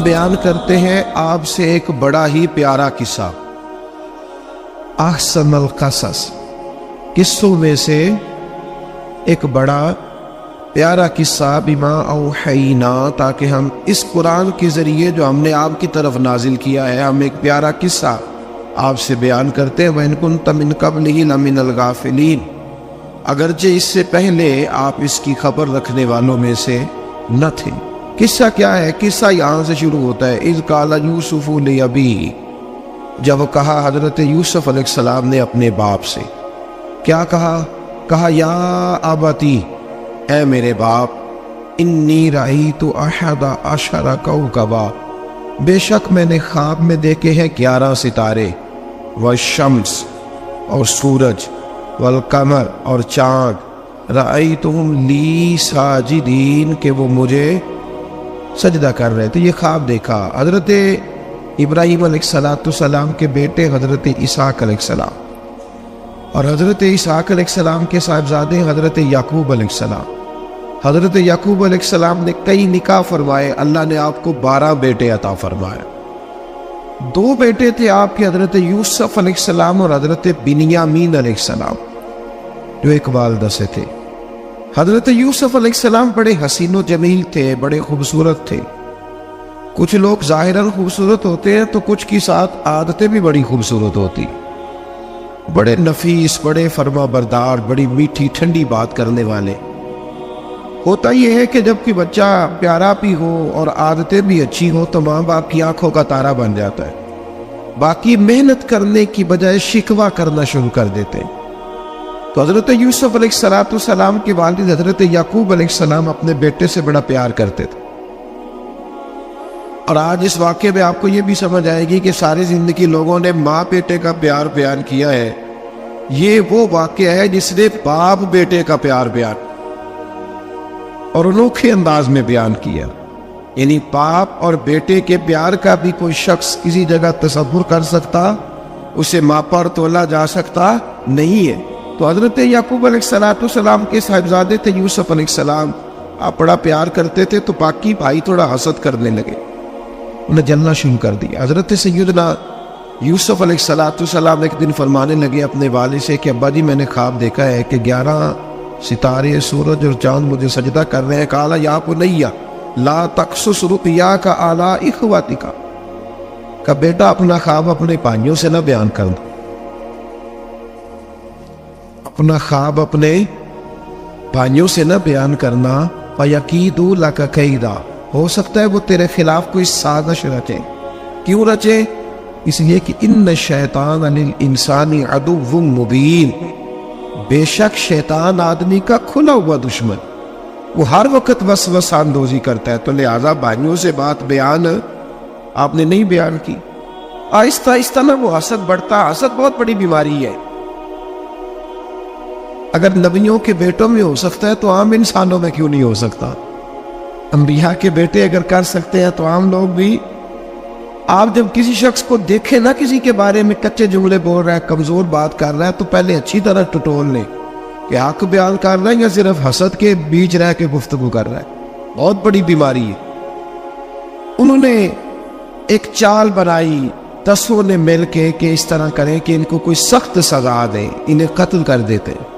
بیان کرتے ہیں آپ سے ایک بڑا ہی پیارا قصہ، احسن القصص، قصوں میں سے ایک بڑا پیارا قصہ، بما اوحینا، تاکہ ہم اس قرآن کے ذریعے جو ہم نے آپ کی طرف نازل کیا ہے، ہم ایک پیارا قصہ آپ سے بیان کرتے ہیں۔ وَإِن كُنتَ مِن قَبْلِهِ لَمِنَ الْغَافِلِينَ، اگرچہ اس سے پہلے آپ اس کی خبر رکھنے والوں میں سے نہ تھے۔ قصہ کیا ہے؟ قصہ یہاں سے شروع ہوتا ہے، اذ قال یوسف لأبیہ، جب کہا حضرت یوسف علیہ السلام نے اپنے باپ سے، کیا کہا یا ابتی، اے میرے باپ، انی رأیت احد عشر کوکبا، بے شک میں نے خواب میں دیکھے ہیں 11 ستارے، والشمس اور سورج، والقمر اور چاند، رأیتہم لی ساجدین، کہ وہ مجھے سجدہ کر رہے تھے۔ یہ خواب دیکھا حضرت ابراہیم علیہ السلام کے بیٹے حضرت اسحاق علیہ السلام، اور حضرت اسحاق علیہ السلام کے صاحبزادے حضرت یعقوب علیہ السلام۔ حضرت یعقوب علیہ السلام نے کئی نکاح فرمائے، اللہ نے آپ کو 12 بیٹے عطا فرمائے۔ 2 بیٹے تھے آپ کے، حضرت یوسف علیہ السلام اور حضرت بنیامین علیہ السلام، جو ایک والدہ سے تھے۔ حضرت یوسف علیہ السلام بڑے حسین و جمیل تھے، بڑے خوبصورت تھے۔ کچھ لوگ ظاہراً خوبصورت ہوتے ہیں تو کچھ کی ساتھ عادتیں بھی بڑی خوبصورت ہوتی، بڑے نفیس، بڑے فرما بردار، بڑی میٹھی ٹھنڈی بات کرنے والے۔ ہوتا یہ ہے کہ جب کہ بچہ پیارا بھی ہو اور عادتیں بھی اچھی ہوں تو ماں باپ کی آنکھوں کا تارا بن جاتا ہے، باقی محنت کرنے کی بجائے شکوہ کرنا شروع کر دیتے ہیں۔ تو حضرت یوسف علیہ السلام کے والد حضرت یعقوب علیہ السلام اپنے بیٹے سے بڑا پیار کرتے تھے۔ اور آج اس واقعے میں آپ کو یہ بھی سمجھ آئے گی کہ ساری زندگی لوگوں نے ماں بیٹے کا پیار بیان کیا ہے، یہ وہ واقعہ ہے جس نے باپ بیٹے کا پیار بیان اور انوکھے انداز میں بیان کیا۔ یعنی باپ اور بیٹے کے پیار کا بھی کوئی شخص کسی جگہ تصور کر سکتا، اسے ماپا اور تولا جا سکتا نہیں ہے۔ تو حضرت یعقوب علیہ السلام کے صاحبزادے تھے یوسف علیہ السلام، آپ بڑا پیار کرتے تھے، تو باقی بھائی تھوڑا حسد کرنے لگے، انہیں جلنا شروع کر دیا۔ حضرت سیدنا یوسف علیہ السلام ایک دن فرمانے لگے اپنے والد سے کہ ابا جی میں نے خواب دیکھا ہے کہ 11 ستارے، سورج اور چاند مجھے سجدہ کر رہے ہیں۔ قال یا بنی لا تقصص رؤیاک علی اخوتک، کہ بیٹا اپنا خواب اپنے بھائیوں سے نہ بیان کر دو، اپنا خواب اپنے بھائیوں سے نہ بیان کرنا، فَيَكِيدُوا لَكَ كَيْدًا، ہو سکتا ہے وہ تیرے خلاف کوئی سازش رچے۔ کیوں رچے؟ اس لیے کہ ان الشیطان للانسان عدو مبین، بے شک شیطان آدمی کا کھلا ہوا دشمن، وہ ہر وقت وسوسہ اندوزی کرتا ہے۔ تو لہذا بھائیوں سے بات بیان آپ نے نہیں بیان کی۔ آہستہ آہستہ نہ وہ حسد بڑھتا، حسد بہت بڑی بیماری ہے۔ اگر نبیوں کے بیٹوں میں ہو سکتا ہے تو عام انسانوں میں کیوں نہیں ہو سکتا؟ انبیاء کے بیٹے اگر کر سکتے ہیں تو عام لوگ بھی۔ آپ جب کسی شخص کو دیکھیں نا کسی کے بارے میں کچے جملے بول رہا ہے، کمزور بات کر رہا ہے، تو پہلے اچھی طرح ٹٹول لیں کہ حق بیان کر رہا ہے یا صرف حسد کے بیچ رہ کے گفتگو کر رہا ہے۔ بہت بڑی بیماری ہے۔ انہوں نے ایک چال بنائی 10 نے مل کے کہ اس طرح کریں کہ ان کو کوئی سخت سزا دیں، انہیں قتل کر دیتے ہیں۔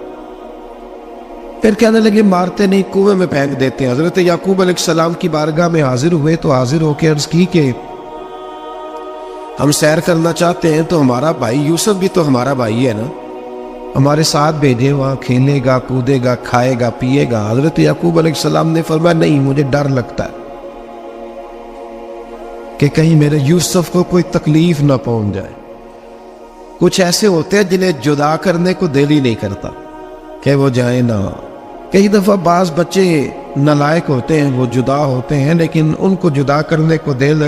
پھر کہنے لگے مارتے نہیں، کنویں میں پھینک دیتے ہیں۔ حضرت یعقوب علیہ السلام کی بارگاہ میں حاضر ہوئے تو حاضر ہو کے عرض کی کہ ہم سیر کرنا چاہتے ہیں تو ہمارا بھائی یوسف بھی تو ہمارا بھائی ہے نا، ہمارے ساتھ بھیجے، وہاں کھیلے گا، کودے گا، کھائے گا، پیے گا۔ حضرت یعقوب علیہ السلام نے فرمایا نہیں، مجھے ڈر لگتا ہے کہ کہیں میرے یوسف کو کوئی تکلیف نہ پہنچ جائے۔ کچھ ایسے ہوتے ہیں جنہیں جدا کرنے کو دل ہی نہیں کرتا کہ وہ جائیں نہ۔ کئی دفعہ بعض بچے نالائق ہوتے ہیں، وہ جدا ہوتے ہیں لیکن ان کو جدا کرنے کو دل،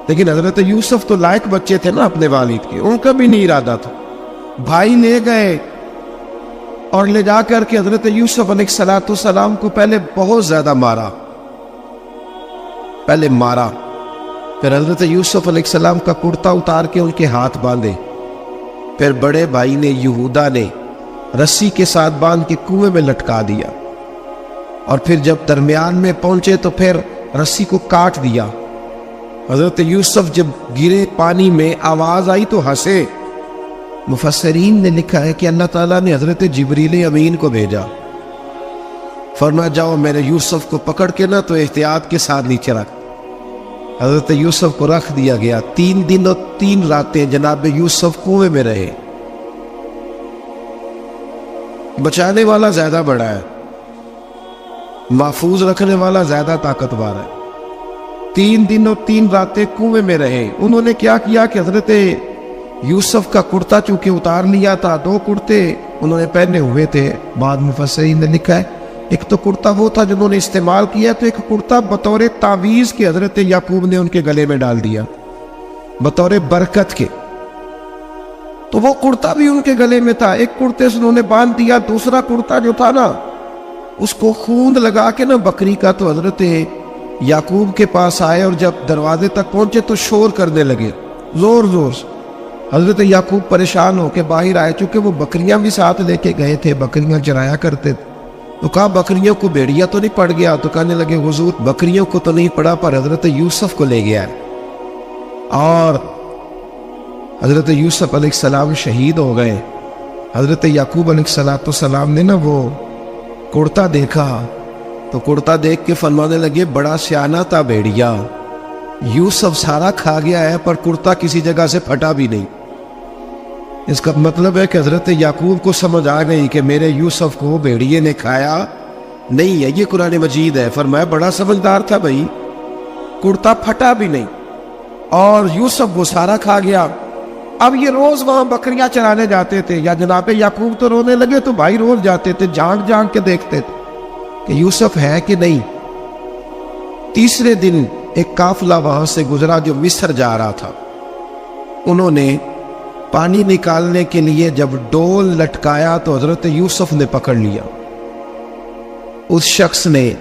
لیکن حضرت یوسف تو لائق بچے تھے نا اپنے والد کے، ان کا بھی نہیں ارادہ تھا۔ بھائی لے گئے اور لے جا کر کے حضرت یوسف علیہ السلام کو پہلے بہت زیادہ مارا، پھر حضرت یوسف علیہ السلام کا کرتا اتار کے ان کے ہاتھ باندھے، پھر بڑے بھائی نے یہودا نے رسی کے ساتھ باندھ کے کنویں میں لٹکا دیا، اور پھر جب درمیان میں پہنچے تو پھر رسی کو کاٹ دیا حضرت یوسف جب گرے پانی میں آواز آئی تو ہنسے۔ مفسرین نے لکھا ہے کہ اللہ تعالیٰ نے حضرت جبریل امین کو بھیجا، فرمایا جاؤ میرے یوسف کو پکڑ کے نہ تو احتیاط کے ساتھ نیچے رکھ۔ حضرت یوسف کو رکھ دیا گیا۔ 3 دن اور 3 راتیں جناب یوسف کنویں میں رہے۔ بچانے والا زیادہ بڑا ہے، محفوظ رکھنے والا زیادہ طاقتور ہے۔ 3 دن اور 3 راتیں کنویں میں رہے۔ انہوں نے کیا کیا کہ حضرت یوسف کا کرتا چونکہ اتار لیا تھا، 2 کرتے انہوں نے پہنے ہوئے تھے۔ بعد مفسرین نے لکھا ہے ایک تو کرتا وہ تھا جنہوں نے استعمال کیا، تو ایک کرتا بطور تعویذ کے حضرت یعقوب نے ان کے گلے میں ڈال دیا بطور برکت کے، تو وہ کرتا بھی ان کے گلے میں تھا۔ ایک کرتے سے انہوں نے باندھ دیا، دوسرا کرتا جو تھا نا اس کو خوند لگا کے نا بکری کا، تو حضرت یعقوب کے پاس آئے اور جب دروازے تک پہنچے تو شور کرنے لگے زور زور سے۔ حضرت یعقوب پریشان ہو کے باہر آئے، چونکہ وہ بکریاں بھی ساتھ لے کے گئے تھے، بکریاں چرایا کرتے تھے، تو کہا بکریوں کو بھیڑیا تو نہیں پڑ گیا؟ تو کہنے لگے حضور بکریوں کو تو نہیں پڑا، پر حضرت یوسف کو لے گیا ہے۔ اور حضرت یوسف علیہ السلام شہید ہو گئے۔ حضرت یعقوب علیہ السلام نے نا وہ کرتا دیکھا تو کرتا دیکھ کے فرمانے لگے بڑا سیانہ تھا بھیڑیا، یوسف سارا کھا گیا ہے پر کرتا کسی جگہ سے پھٹا بھی نہیں۔ اس کا مطلب ہے کہ حضرت یعقوب کو سمجھ آ گئی کہ میرے یوسف کو بھیڑیے نے کھایا نہیں ہے۔ یہ قرآن مجید ہے، فرمایا بڑا سمجھدار تھا بھائی، کرتا پھٹا بھی نہیں اور یوسف وہ سارا کھا گیا۔ اب یہ روز وہاں بکریاں چرانے جاتے تھے، یا جناب یعقوب تو رونے لگے تو بھائی روز جاتے تھے، جھانک جھانک کے دیکھتے تھے کہ یوسف ہے کہ نہیں۔ تیسرے دن ایک قافلہ وہاں سے گزرا جو مصر جا رہا تھا۔ انہوں نے پانی نکالنے کے لیے جب ڈول لٹکایا تو حضرت یوسف نے پکڑ لیا۔ اس شخص نے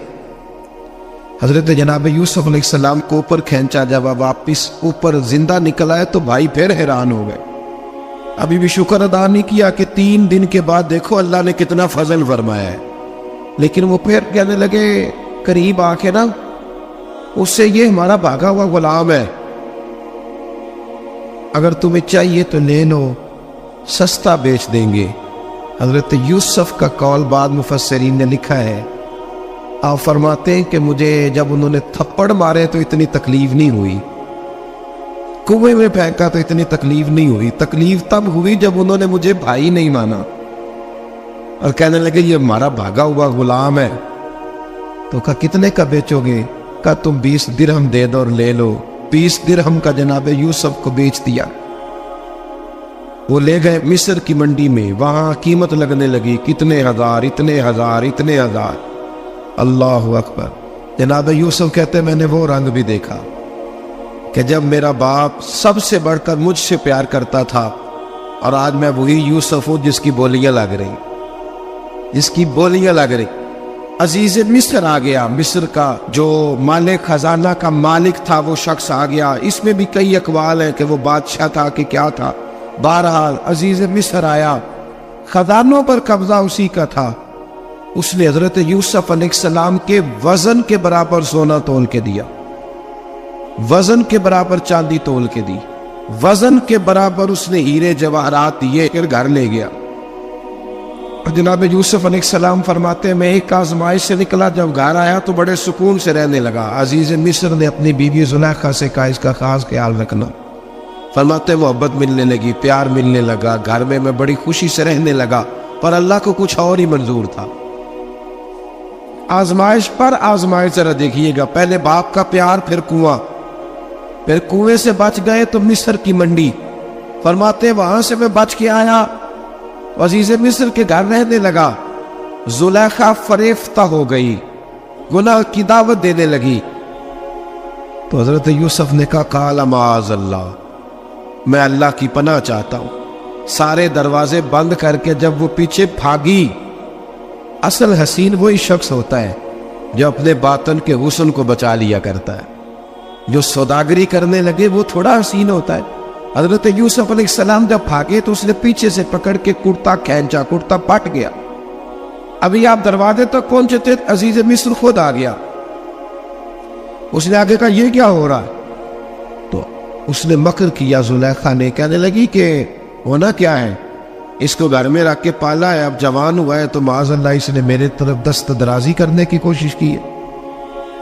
حضرت جناب یوسف علیہ السلام کو اوپر کھینچا، جب واپس اوپر زندہ نکل آئے تو بھائی پھر حیران ہو گئے۔ ابھی بھی شکر ادا نہیں کیا کہ 3 دن کے بعد دیکھو اللہ نے کتنا فضل فرمایا ہے، لیکن وہ پھر کہنے لگے قریب آ کے نا اس سے یہ ہمارا بھاگا ہوا غلام ہے، اگر تمہیں چاہیے تو لے لو، سستا بیچ دیں گے۔ حضرت یوسف کا قول بعد مفسرین نے لکھا ہے، آپ فرماتے ہیں کہ مجھے جب انہوں نے تھپڑ مارے تو اتنی تکلیف نہیں ہوئی، کنویں میں پھینکا تو اتنی تکلیف نہیں ہوئی، تکلیف تب ہوئی جب انہوں نے مجھے بھائی نہیں مانا اور کہنے لگے یہ ہمارا بھاگا ہوا غلام ہے۔ تو کہا کتنے کا بیچو گے؟ کہا تم 20 درہم دے دو اور لے لو۔ 20 درہم کا جناب یوسف کو بیچ دیا۔ وہ لے گئے مصر کی منڈی میں، وہاں قیمت لگنے لگی، کتنے ہزار، اتنے ہزار، اتنے ہزار۔ اللہ اکبر۔ جناب یوسف کہتے میں نے وہ رنگ بھی دیکھا کہ جب میرا باپ سب سے بڑھ کر مجھ سے پیار کرتا تھا اور آج میں وہی یوسف ہوں جس کی بولیاں لگ رہی، جس کی بولیاں لگ رہی۔ عزیز مصر آ گیا، مصر کا جو مالک خزانہ کا مالک تھا وہ شخص آ گیا۔ اس میں بھی کئی اقوال ہیں کہ وہ بادشاہ تھا کہ کیا تھا، بہرحال عزیز مصر آیا، خزانوں پر قبضہ اسی کا تھا۔ اس نے حضرت یوسف علیہ السلام کے وزن کے برابر سونا تول کے دیا، وزن کے برابر چاندی تول کے دی، وزن کے برابر اس نے ہیرے جواہرات دیے، پھر گھر لے گیا۔ اور جناب یوسف علیہ السلام فرماتے ہیں میں ایک آزمائش سے نکلا، جب گھر آیا تو بڑے سکون سے رہنے لگا۔ عزیز مصر نے اپنی بیوی زلیخا سے کہا اس کا خاص خیال رکھنا۔ فرماتے ہیں محبت ملنے لگی، پیار ملنے لگا، گھر میں بڑی خوشی سے رہنے لگا، پر اللہ کو کچھ اور ہی منظور تھا۔ آزمائش پر آزمائش ذرا دیکھیے گا، پہلے باپ کا پیار، پھر کنواں، پھر کنویں سے بچ گئے تو مصر کی منڈی۔ فرماتے ہیں وہاں سے میں بچ کے آیا، عزیز مصر کے گھر رہنے لگا۔ زلیخا فریفتہ ہو گئی، گناہ کی دعوت دینے لگی۔ تو حضرت یوسف نے کہا قال معاذ اللہ، میں اللہ کی پناہ چاہتا ہوں۔ سارے دروازے بند کر کے جب وہ پیچھے بھاگی، اصل حسین وہی شخص ہوتا ہے جو اپنے باطن کے حسن کو بچا لیا کرتا ہے۔ جو سوداگری کرنے لگے وہ تھوڑا حسین ہوتا ہے۔ حضرت یوسف علیہ السلام جب بھاگے تو اس نے پیچھے سے پکڑ کے کرتا کھینچا، کرتا پھٹ گیا۔ ابھی آپ دروازے تک پہنچے تھے، عزیز مصر خود آ گیا۔ اس نے آگے کہا یہ کیا ہو رہا ہے؟ اس نے مکر کیا زلیخا نے، کہنے لگی کہ ہونا کیا ہے، اس کو گھر میں رکھ کے پالا ہے، اب جوان ہوا ہے تو معاذ اللہ اس نے میرے طرف دست درازی کرنے کی کوشش کی ہے۔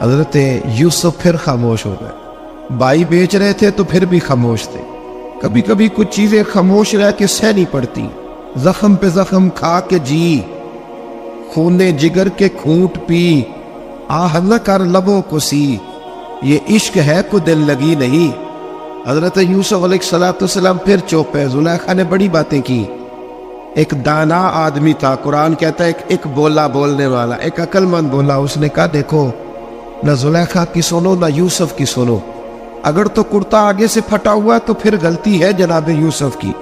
حضرت یوسف پھر خاموش ہو گئے، بھائی بیچ رہے تھے تو پھر بھی خاموش تھے۔ کبھی کبھی کچھ چیزیں خاموش رہ کے سہ نہیں پڑتی، زخم پہ زخم کھا کے جی، خونے جگر کے کھوٹ پی، آہ نہ کر لبوں کو سی، یہ عشق ہے کو دل لگی نہیں۔ حضرت یوسف علیہ السلام پھر چپ ہے۔ زلیخا نے بڑی باتیں کی، ایک دانا آدمی تھا، قرآن کہتا ہے ایک بولا بولنے والا، ایک عقل مند بولا۔ اس نے کہا دیکھو نہ زلیخا کی سنو نہ یوسف کی سنو، اگر تو کرتا آگے سے پھٹا ہوا ہے تو پھر غلطی ہے جناب یوسف کی،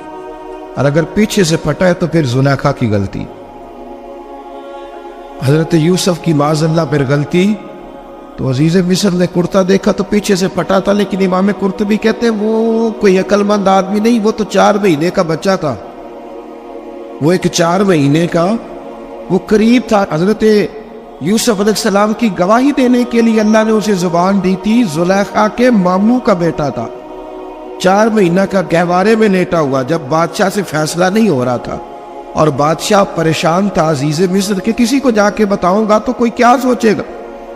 اور اگر پیچھے سے پھٹا ہے تو پھر زلیخا کی غلطی۔ حضرت یوسف کی معاذ اللہ پر غلطی تو عزیز مصر نے کرتا دیکھا تو پیچھے سے پھٹا تھا، لیکن امام قرطبی کہتے ہیں وہ کوئی عقل مند آدمی نہیں، وہ تو 4 مہینے کا بچہ تھا، وہ ایک 4 مہینے کا وہ قریب تھا۔ حضرت یوسف علیہ السلام کی گواہی دینے کے لیے اللہ نے اسے زبان دی تھی، زلیخا کے ماموں کا بیٹا تھا، 4 مہینہ کا گہوارے میں لیٹا ہوا، جب بادشاہ سے فیصلہ نہیں ہو رہا تھا اور بادشاہ پریشان تھا عزیز مصر کہ کسی کو جا کے بتاؤں گا تو کوئی کیا سوچے گا،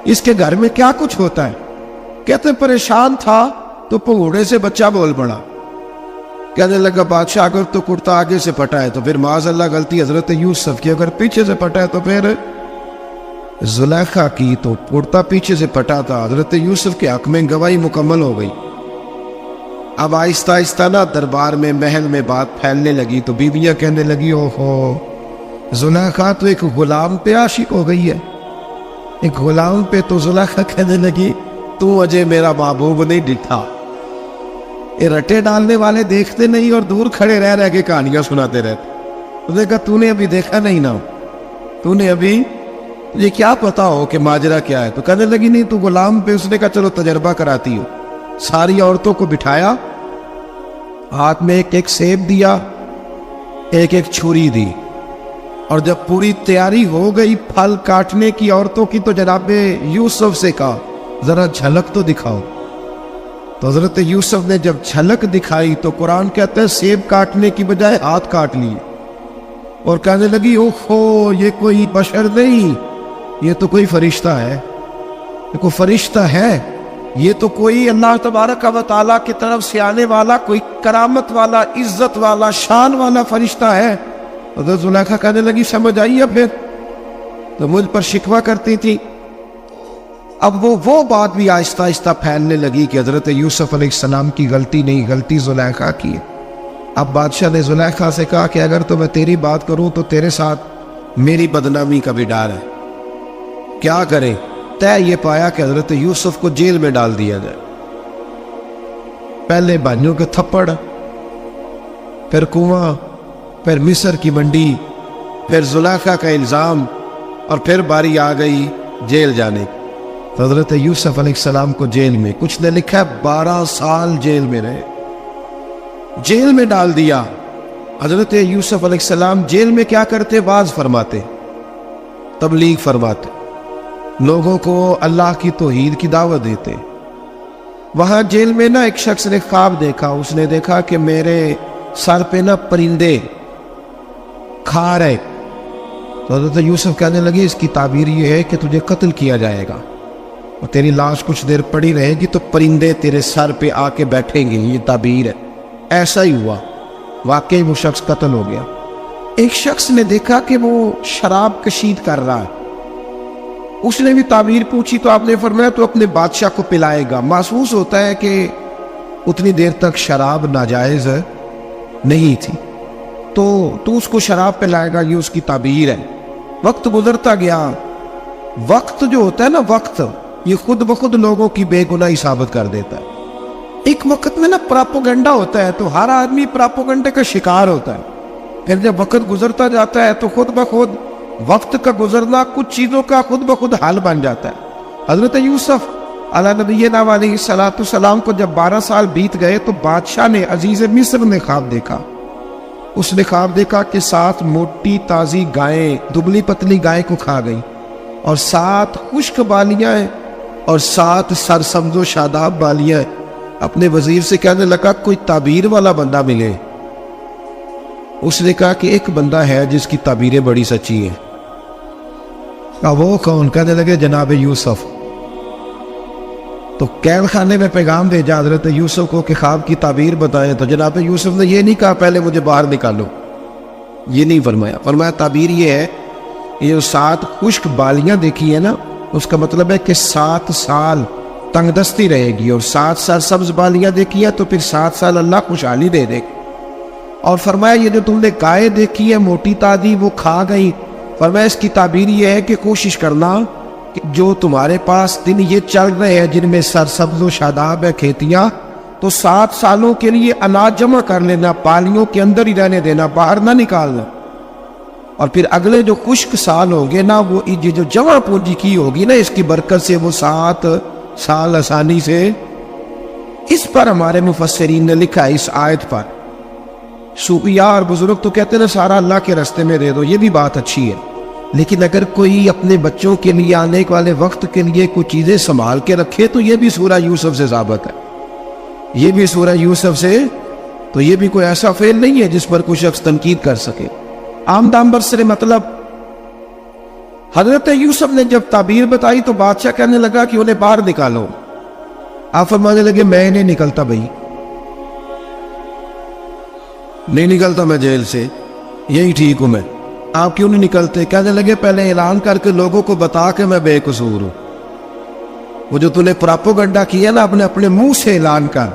اس کے گھر میں کیا کچھ ہوتا ہے۔ کہتے پریشان تھا تو پنگوڑے سے بچہ بول پڑا، کہنے لگا بادشاہ اگر تو کرتا آگے سے پھٹا ہے تو پھر معاذ اللہ غلطی حضرت یوسف کی، اگر پیچھے سے پھٹا ہے تو پھر زلیخا کی، تو کرتا پیچھے سے پھٹا تھا۔ حضرت یوسف کے حق میں گواہی مکمل ہو گئی۔ اب آہستہ آہستہ نا دربار میں محل میں بات پھیلنے لگی، تو بیویاں کہنے لگی اوہو زلیخا تو ایک غلام پہ عاشق ہو گئی ہے، ایک غلام پہ۔ تو زلیخا کہنے لگی تو اجے میرا محبوب نہیں دکھا۔ یہ رٹے ڈالنے والے دیکھتے نہیں اور دور کھڑے رہ رہ کے کہانیاں سناتے رہتے۔ اس نے کہا تو نے ابھی دیکھا نہیں نا، تو نے ابھی یہ کیا پتا ہو کہ ماجرا کیا ہے؟ تو کہنے لگی نہیں تو غلام پہ۔ اس نے کہا چلو تجربہ کراتی ہو۔ ساری عورتوں کو بٹھایا، ہاتھ میں ایک ایک سیب دیا، ایک ایک چھری دی، اور جب پوری تیاری ہو گئی پھل کاٹنے کی عورتوں کی تو جناب یوسف سے کہا ذرا جھلک تو دکھاؤ۔ تو حضرت یوسف نے جب جھلک دکھائی تو قرآن کہتا ہے سیب کاٹنے کی بجائے ہاتھ کاٹ لیے، اور کہنے لگی اوہو یہ کوئی بشر نہیں، یہ تو کوئی فرشتہ ہے، یہ کوئی فرشتہ ہے، یہ تو کوئی اللہ تبارک و تعالیٰ کی طرف سے آنے والا کوئی کرامت والا عزت والا شان والا فرشتہ ہے۔ حضرت زلیخا کہنے لگی سمجھ آئی اب پھر تو مجھ پر شکوہ کرتی تھی۔ اب وہ بات بھی آہستہ آہستہ پھیلنے لگی کہ حضرت یوسف علیہ السلام کی غلطی نہیں، غلطی زلیخا کی ہے۔ اب بادشاہ نے زلیخا سے کہا کہ اگر تو میں تیری بات کروں تو تیرے ساتھ میری بدنامی کا بھی ڈر ہے، کیا کریں؟ طے یہ پایا کہ حضرت یوسف کو جیل میں ڈال دیا جائے۔ پہلے بانیوں کے تھپڑ، پھر کنواں، پھر مصر کی منڈی، پھر زلیخا کا الزام، اور پھر باری آ گئی جیل جانے کی۔ تو حضرت یوسف علیہ السلام کو جیل میں، کچھ نے لکھا ہے 12 سال جیل میں رہے، جیل میں ڈال دیا۔ حضرت یوسف علیہ السلام جیل میں کیا کرتے؟ واعظ فرماتے، تبلیغ فرماتے، لوگوں کو اللہ کی توحید کی دعوت دیتے۔ وہاں جیل میں نا ایک شخص نے خواب دیکھا، اس نے دیکھا کہ میرے سر پہ نا پرندے کھا رہے۔ تو حضرت یوسف کہنے لگی اس کی تعبیر یہ ہے کہ تجھے قتل کیا جائے گا، اور تیری لاش کچھ دیر پڑی رہے گی تو پرندے تیرے سر پہ آ کے بیٹھیں گے، یہ تعبیر ہے۔ ایسا ہی ہوا، واقعی وہ شخص قتل ہو گیا۔ ایک شخص نے دیکھا کہ وہ شراب کشید کر رہا ہے، اس نے بھی تعبیر پوچھی تو آپ نے فرمایا تو اپنے بادشاہ کو پلائے گا۔ محسوس ہوتا ہے کہ اتنی دیر تک شراب ناجائز نہیں تھی، تو اس کو شراب پلائے گا، یہ اس کی تعبیر ہے۔ وقت گزرتا گیا، وقت جو ہوتا ہے نا، وقت یہ خود بخود لوگوں کی بے گناہی ثابت کر دیتا ہے۔ ایک وقت میں نا پراپوگنڈا ہوتا ہے تو ہر آدمی پراپوگنڈے کا شکار ہوتا ہے، پھر جب وقت گزرتا جاتا ہے تو خود بخود وقت کا گزرنا کچھ چیزوں کا خود بخود حل بن جاتا ہے۔ حضرت یوسف علیہ نبینا علیہ السلام کو جب 12 سال بیت گئے تو بادشاہ نے، عزیز مصر نے خواب دیکھا۔ اس نے خواب دیکھا کہ 7 موٹی تازی گائیں دبلی پتلی گائے کو کھا گئی، اور 7 خشک بالیاں اور 7 سرسبز و شاداب بالیاں اپنے وزیر سے کہنے لگا کوئی تعبیر والا بندہ ملے. اس نے کہا کہ ایک بندہ ہے جس کی تعبیریں بڑی سچی ہیں. وہ کون؟ کہنے لگے جناب یوسف. تو قید خانے میں پیغام بھیجا حضرت یوسف کو کہ خواب کی تعبیر بتائیں. تو جناب یوسف نے یہ نہیں کہا پہلے مجھے باہر نکالو، یہ نہیں فرمایا. فرمایا تعبیر یہ ہے، یہ جو 7 خشک بالیاں دیکھی ہیں نا، اس کا مطلب ہے کہ 7 سال تنگ دستی رہے گی، اور 7 سال سبز بالیاں دیکھی ہیں تو پھر 7 سال اللہ خوشحالی دے دے گی. اور فرمایا یہ جو تم نے گائے دیکھی ہے موٹی تازی وہ کھا گئی. فرمایا اس کی تعبیر یہ ہے کہ کوشش کرنا کہ جو تمہارے پاس دن یہ چل رہے ہیں جن میں سرسبز و شاداب ہے کھیتیاں، تو 7 سالوں کے لیے اناج جمع کر لینا، پالیوں کے اندر ہی رہنے دینا، باہر نہ نکالنا. اور پھر اگلے جو خشک سال ہوں گے نا، وہ یہ جو جمع پونجی کی ہوگی نا، اس کی برکت سے وہ 7 سال آسانی سے. اس پر ہمارے مفسرین نے لکھا ہے، اس آیت پر صوفیاء اور بزرگ تو کہتے ہیں سارا اللہ کے راستے میں دے دو، یہ بھی بات اچھی ہے، لیکن اگر کوئی اپنے بچوں کے لیے آنے والے وقت کے لیے کوئی چیزیں سنبھال کے رکھے تو یہ بھی سورہ یوسف سے ثابت ہے. یہ بھی سورہ یوسف سے، تو یہ بھی کوئی ایسا فعل نہیں ہے جس پر کوئی شخص تنقید کر سکے. عام دام برسر مطلب حضرت یوسف نے جب تعبیر بتائی تو بادشاہ کہنے لگا کہ انہیں باہر نکالو. آپ فرمانے لگے میں نہیں نکلتا بھائی، نہیں نکلتا میں جیل سے، یہی ٹھیک ہوں میں. آپ کیوں نہیں نکلتے؟ کہنے لگے پہلے اعلان کر کے لوگوں کو بتا کہ میں بے قصور ہوں. وہ جو تو نے پراپوگنڈا کیا نا اپنے منہ سے اعلان کر.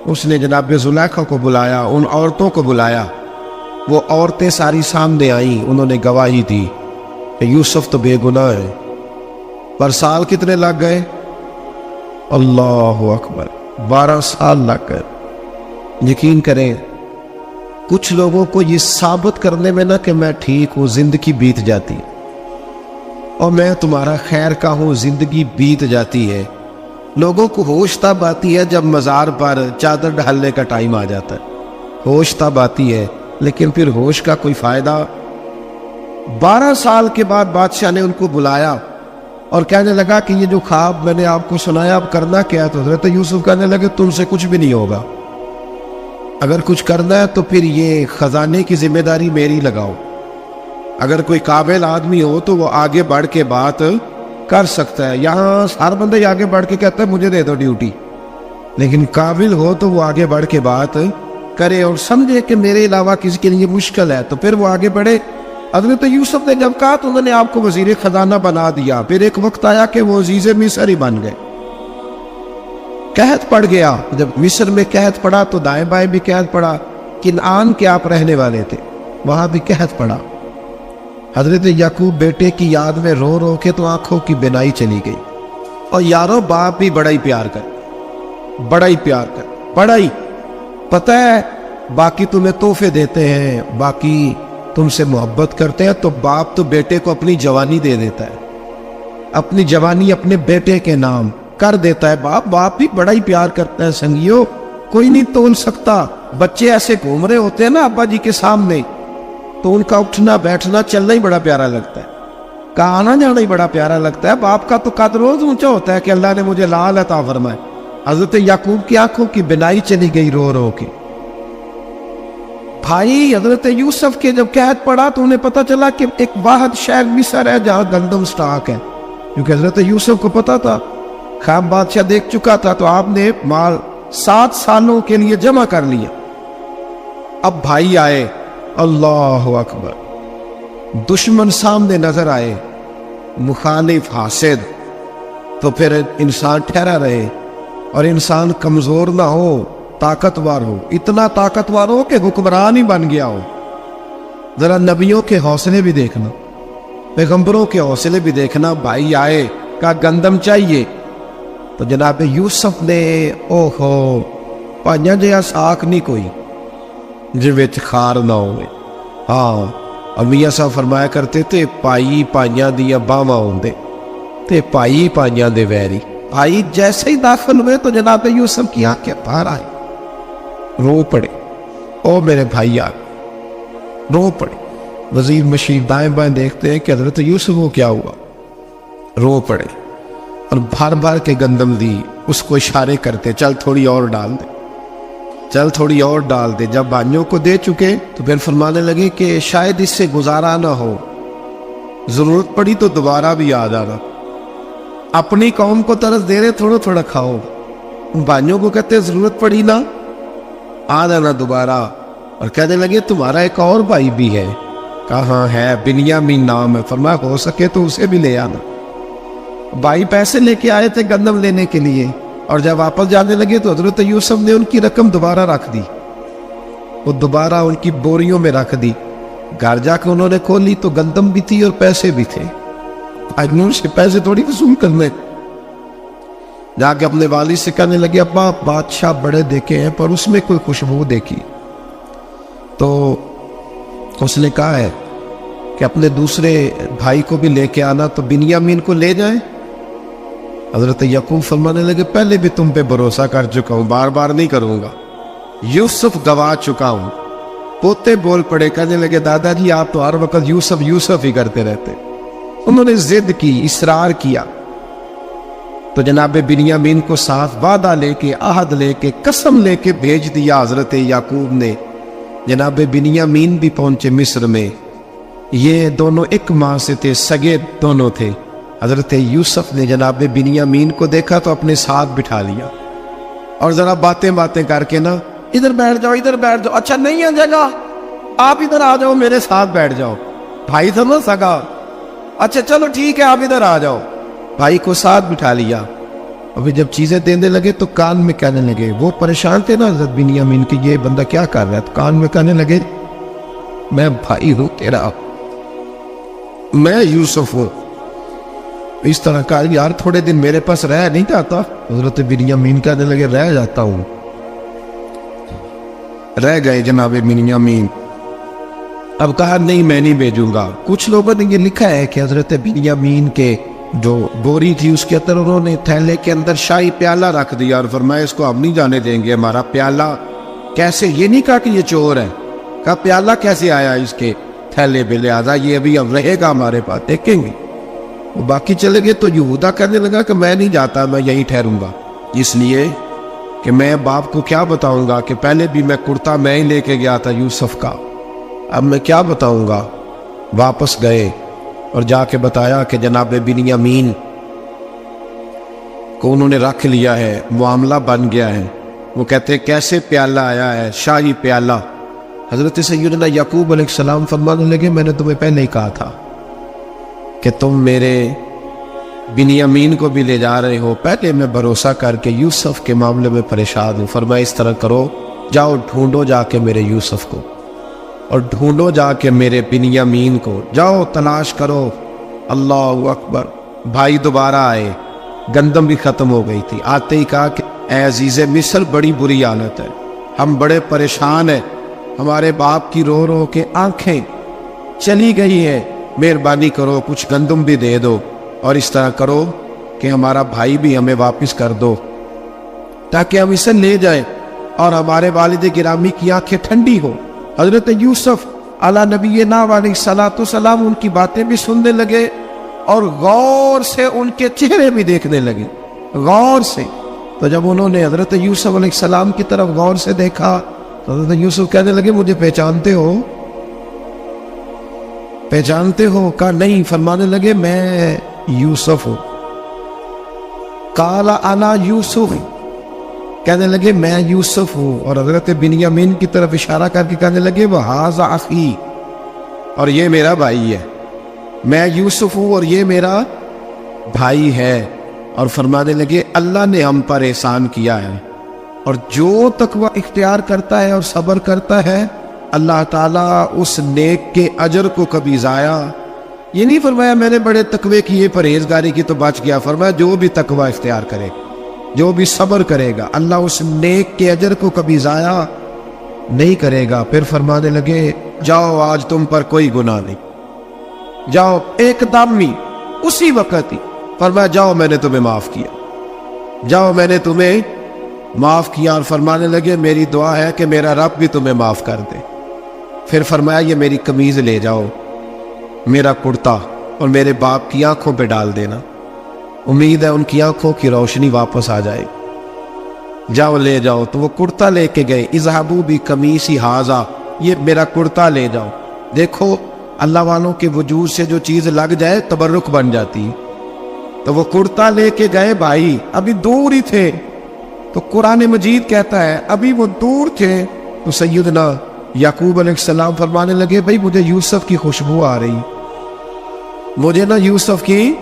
اس نے جناب زلیخا کو بلایا، ان عورتوں کو بلایا، وہ عورتیں ساری سامنے آئیں، انہوں نے گواہی دی کہ یوسف تو بے گناہ ہے. پر سال کتنے لگ گئے؟ اللہ اکبر، 12 سال لگ گئے. یقین کریں کچھ لوگوں کو یہ ثابت کرنے میں نہ کہ میں ٹھیک ہوں زندگی بیت جاتی ہے، اور میں تمہارا خیر کا ہوں زندگی بیت جاتی ہے. لوگوں کو ہوش تب آتی ہے جب مزار پر چادر ڈالنے کا ٹائم آ جاتا ہے، ہوش تب آتی ہے، لیکن پھر ہوش کا کوئی فائدہ. 12 سال کے بعد بادشاہ نے ان کو بلایا اور کہنے لگا کہ یہ جو خواب میں نے آپ کو سنایا اب کرنا کیا؟ تو حضرت یوسف کہنے لگے تم سے کچھ بھی نہیں ہوگا، اگر کچھ کرنا ہے تو پھر یہ خزانے کی ذمہ داری میری لگاؤ. اگر کوئی قابل آدمی ہو تو وہ آگے بڑھ کے بات کر سکتا ہے. یہاں ہر بندہ ہی آگے بڑھ کے کہتا ہے مجھے دے دو ڈیوٹی، لیکن قابل ہو تو وہ آگے بڑھ کے بات کرے اور سمجھے کہ میرے علاوہ کسی کے لیے مشکل ہے تو پھر وہ آگے بڑھے. حضرت یوسف نے جب کہا تو انہوں نے آپ کو وزیر خزانہ بنا دیا. پھر ایک وقت آیا کہ وہ عزیز مصر ہی بن گئے. قحط پڑ گیا، جب مصر میں قحط پڑا تو دائیں بائیں بھی قحط پڑا. کنعان کے آپ رہنے والے تھے، وہاں بھی قحط پڑا. حضرت یعقوب بیٹے کی یاد میں رو رو کے تو آنکھوں کی بینائی چلی گئی. اور یارو باپ بھی بڑا ہی پیار کر، بڑا ہی پیار کر، بڑا ہی. پتہ ہے باقی تمہیں تحفے دیتے ہیں، باقی تم سے محبت کرتے ہیں، تو باپ تو بیٹے کو اپنی جوانی دے دیتا ہے، اپنی جوانی اپنے بیٹے کے نام کر دیتا ہے. باپ بھی بڑا ہی پیار کرتا ہے. سنگیو کوئی نہیں تول سکتا. بچے ایسے گھوم رہے ہوتے ہیں نا ابا جی کے سامنے، تو ان کا اٹھنا بیٹھنا چلنا ہی بڑا پیارا لگتا ہے، کا آنا جانا ہی بڑا پیارا لگتا ہے. باپ کا تو قد روز اونچا ہوتا ہے کہ اللہ نے مجھے لال عطا فرمائے. حضرت یعقوب کی آنکھوں کی بینائی چلی گئی رو رو کے. بھائی حضرت یوسف کے جب قحط پڑا تو انہیں پتا چلا کہ ایک واحد شہر مصر ہے جہاں گندم سٹاک ہے، کیونکہ حضرت یوسف کو پتا تھا، خواب بادشاہ دیکھ چکا تھا. تو آپ نے مال 7 سالوں کے لیے جمع کر لیا. اب بھائی آئے، اللہ اکبر، دشمن سامنے نظر آئے، مخالف حاسد. تو پھر انسان ٹھہرا رہے اور انسان کمزور نہ ہو، طاقتور ہو. اتنا طاقتور ہو کہ حکمران ہی بن گیا ہو. ذرا نبیوں کے حوصلے بھی دیکھنا، پیغمبروں کے حوصلے بھی دیکھنا. بھائی آئے، کہا گندم چاہیے. تو جناب یوسف نے اوہو پائیاں جہا ساک نہیں کوئی جوچ خار نہ ہوئے. ہاں امیہ صاحب فرمایا کرتے تھے پائی پائیاں دیا باواں ہوندے تے پائی پائیاں دے ویری. بھائی جیسے ہی داخل ہوئے تو جناب یوسف کی آنکھیں باہر آئی، رو پڑے. او میرے بھائی آ رو پڑے. وزیر مشیر دائیں بائیں دیکھتے ہیں کہ حضرت یوسف کو کیا ہوا، رو پڑے. اور بھر بھر کے گندم دی، اس کو اشارے کرتے چل تھوڑی اور ڈال دے، چل تھوڑی اور ڈال دے۔ جب بھائیوں کو دے چکے تو پھر فرمانے لگے کہ شاید اس سے گزارا نہ ہو، ضرورت پڑی تو دوبارہ بھی آ جانا۔ اپنی قوم کو ترس دے رہے تھوڑا تھوڑا کھاؤ، ان بھائیوں کو کہتے ضرورت پڑی نا آ جانا دوبارہ۔ اور کہنے لگے تمہارا ایک اور بھائی بھی ہے، کہاں ہے؟ بنیامین نام ہے۔ فرمایا ہو سکے تو اسے بھی لے آنا۔ بھائی پیسے لے کے آئے تھے گندم لینے کے لیے، اور جب واپس جانے لگے تو حضرت یوسف نے ان کی رقم دوبارہ رکھ دی، وہ دوبارہ ان کی بوریوں میں رکھ دی۔ گھر جا کے انہوں نے کھولی تو گندم بھی تھی اور پیسے بھی تھے۔ اجنور سے پیسے تھوڑی وصول کرنے، جا کے اپنے والد سے کہنے لگے ابا بادشاہ بڑے دیکھے ہیں پر اس میں کوئی خوشبو دیکھی، تو اس نے کہا ہے کہ اپنے دوسرے بھائی کو بھی لے کے آنا، تو بنیامین کو لے جائیں۔ حضرت یعقوب فرمانے لگے پہلے بھی تم پہ بھروسہ کر چکا ہوں، بار بار نہیں کروں گا، یوسف گوا چکا ہوں۔ پوتے بول پڑے، کہنے لگے دادا جی آپ تو ہر وقت یوسف یوسف ہی کرتے رہتے۔ انہوں نے ضد کی، اصرار کیا، تو جناب بنیامین کو ساتھ وعدہ لے کے، عہد لے کے، قسم لے کے بھیج دیا حضرت یعقوب نے۔ جناب بنیامین بھی پہنچے مصر میں، یہ دونوں ایک ماں سے تھے، سگے دونوں تھے۔ حضرت یوسف نے جناب بنیامین کو دیکھا تو اپنے ساتھ بٹھا لیا، اور ذرا باتیں کر کے نا ادھر بیٹھ جاؤ، ادھر بیٹھ جاؤ، اچھا نہیں ہے جگہ، آپ ادھر آ جاؤ میرے ساتھ بیٹھ جاؤ، بھائی سمجھ سکا، اچھا چلو ٹھیک ہے آپ ادھر آ جاؤ۔ بھائی کو ساتھ بٹھا لیا، اور جب چیزیں دینے لگے تو کان میں کہنے لگے، وہ پریشان تھے نا حضرت بنیامین کہ یہ بندہ کیا کر رہا ہے، تو کان میں کہنے لگے میں بھائی ہوں تیرا، میں یوسف ہوں۔ اس طرح کہا یار تھوڑے دن میرے پاس رہ نہیں جاتا؟ حضرت بنیامین کہنے لگے رہ جاتا ہوں۔ رہ گئے جناب بنیامین۔ اب کہا نہیں میں نہیں بھیجوں گا۔ کچھ لوگوں نے یہ لکھا ہے کہ حضرت بنیامین کے جو بوری تھی اس کے اندر انہوں نے تھیلے کے اندر شاہی پیالہ رکھ دیا، اور فرمایا اس کو ہم نہیں جانے دیں گے، ہمارا پیالہ کیسے، یہ نہیں کہا کہ یہ چور ہے، کہا پیالہ کیسے آیا اس کے تھیلے پہ، لہٰذا یہ ابھی اب رہے گا ہمارے پاس، دیکھیں گے۔ وہ باقی چلے گئے تو یہودا کہنے لگا کہ میں نہیں جاتا، میں یہیں ٹھہروں گا، اس لیے کہ میں باپ کو کیا بتاؤں گا کہ پہلے بھی میں کرتا میں ہی لے کے گیا تھا یوسف کا، اب میں کیا بتاؤں گا۔ واپس گئے اور جا کے بتایا کہ جناب بنیامین کو انہوں نے رکھ لیا ہے، معاملہ بن گیا ہے۔ وہ کہتے کیسے پیالہ آیا ہے، شاہی پیالہ۔ حضرت سیدنا یعقوب علیہ السلام فرمانے لگے میں نے تمہیں پہلے ہی کہا تھا کہ تم میرے بنیامین کو بھی لے جا رہے ہو، پہلے میں بھروسہ کر کے یوسف کے معاملے میں پریشان ہوں۔ فرمایا اس طرح کرو، جاؤ ڈھونڈو جا کے میرے یوسف کو، اور ڈھونڈو جا کے میرے بنیامین کو، جاؤ تلاش کرو۔ اللہ اکبر۔ بھائی دوبارہ آئے، گندم بھی ختم ہو گئی تھی، آتے ہی کہا کہ اے عزیز مصر بڑی بری حالت ہے، ہم بڑے پریشان ہیں، ہمارے باپ کی رو رو کے آنکھیں چلی گئی ہیں، مہربانی کرو کچھ گندم بھی دے دو، اور اس طرح کرو کہ ہمارا بھائی بھی ہمیں واپس کر دو تاکہ ہم اسے لے جائیں اور ہمارے والد گرامی کی آنکھیں ٹھنڈی ہو۔ حضرت یوسف علی نبینا علیہ الصلوۃ والسلام ان کی باتیں بھی سننے لگے اور غور سے ان کے چہرے بھی دیکھنے لگے، غور سے۔ تو جب انہوں نے حضرت یوسف علیہ السلام کی طرف غور سے دیکھا تو حضرت یوسف کہنے لگے مجھے پہچانتے ہو؟ پہچانتے ہو؟ کہا نہیں۔ فرمانے لگے میں یوسف ہوں۔ قال انا یوسف، کہنے لگے میں یوسف ہوں، اور حضرت بنیامین کی طرف اشارہ کر کے کہنے لگے وہذا اخی، اور یہ میرا بھائی ہے، میں یوسف ہوں اور یہ میرا بھائی ہے۔ اور فرمانے لگے اللہ نے ہم پر احسان کیا ہے، اور جو تقوی اختیار کرتا ہے اور صبر کرتا ہے اللہ تعالیٰ اس نیک کے اجر کو کبھی ضائع، یہ نہیں فرمایا میں نے بڑے تقوی کیے پرہیزگاری کی تو بچ گیا، فرمایا جو بھی تقوی اختیار کرے، جو بھی صبر کرے گا اللہ اس نیک کے اجر کو کبھی ضائع نہیں کرے گا۔ پھر فرمانے لگے جاؤ آج تم پر کوئی گناہ نہیں، جاؤ ایک دم ہی اسی وقت ہی فرمایا جاؤ میں نے تمہیں معاف کیا، جاؤ میں نے تمہیں معاف کیا۔ اور فرمانے لگے میری دعا ہے کہ میرا رب بھی تمہیں معاف کر دے۔ پھر فرمایا یہ میری قمیض لے جاؤ، میرا کرتا، اور میرے باپ کی آنکھوں پہ ڈال دینا، امید ہے ان کی آنکھوں کی روشنی واپس آ جائے، جاؤ لے جاؤ۔ تو وہ کرتا لے کے گئے، اذهبوا بقمیصی ھذا، یہ میرا کرتا لے جاؤ۔ دیکھو اللہ والوں کے وجود سے جو چیز لگ جائے تبرک بن جاتی۔ تو وہ کرتا لے کے گئے بھائی، ابھی دور ہی تھے، تو قرآن مجید کہتا ہے ابھی وہ دور تھے تو سیدنا یعقوب علیہ السلام فرمانے لگے بھائی مجھے یوسف کی خوشبو آ رہی، مجھے نا یوسف کی،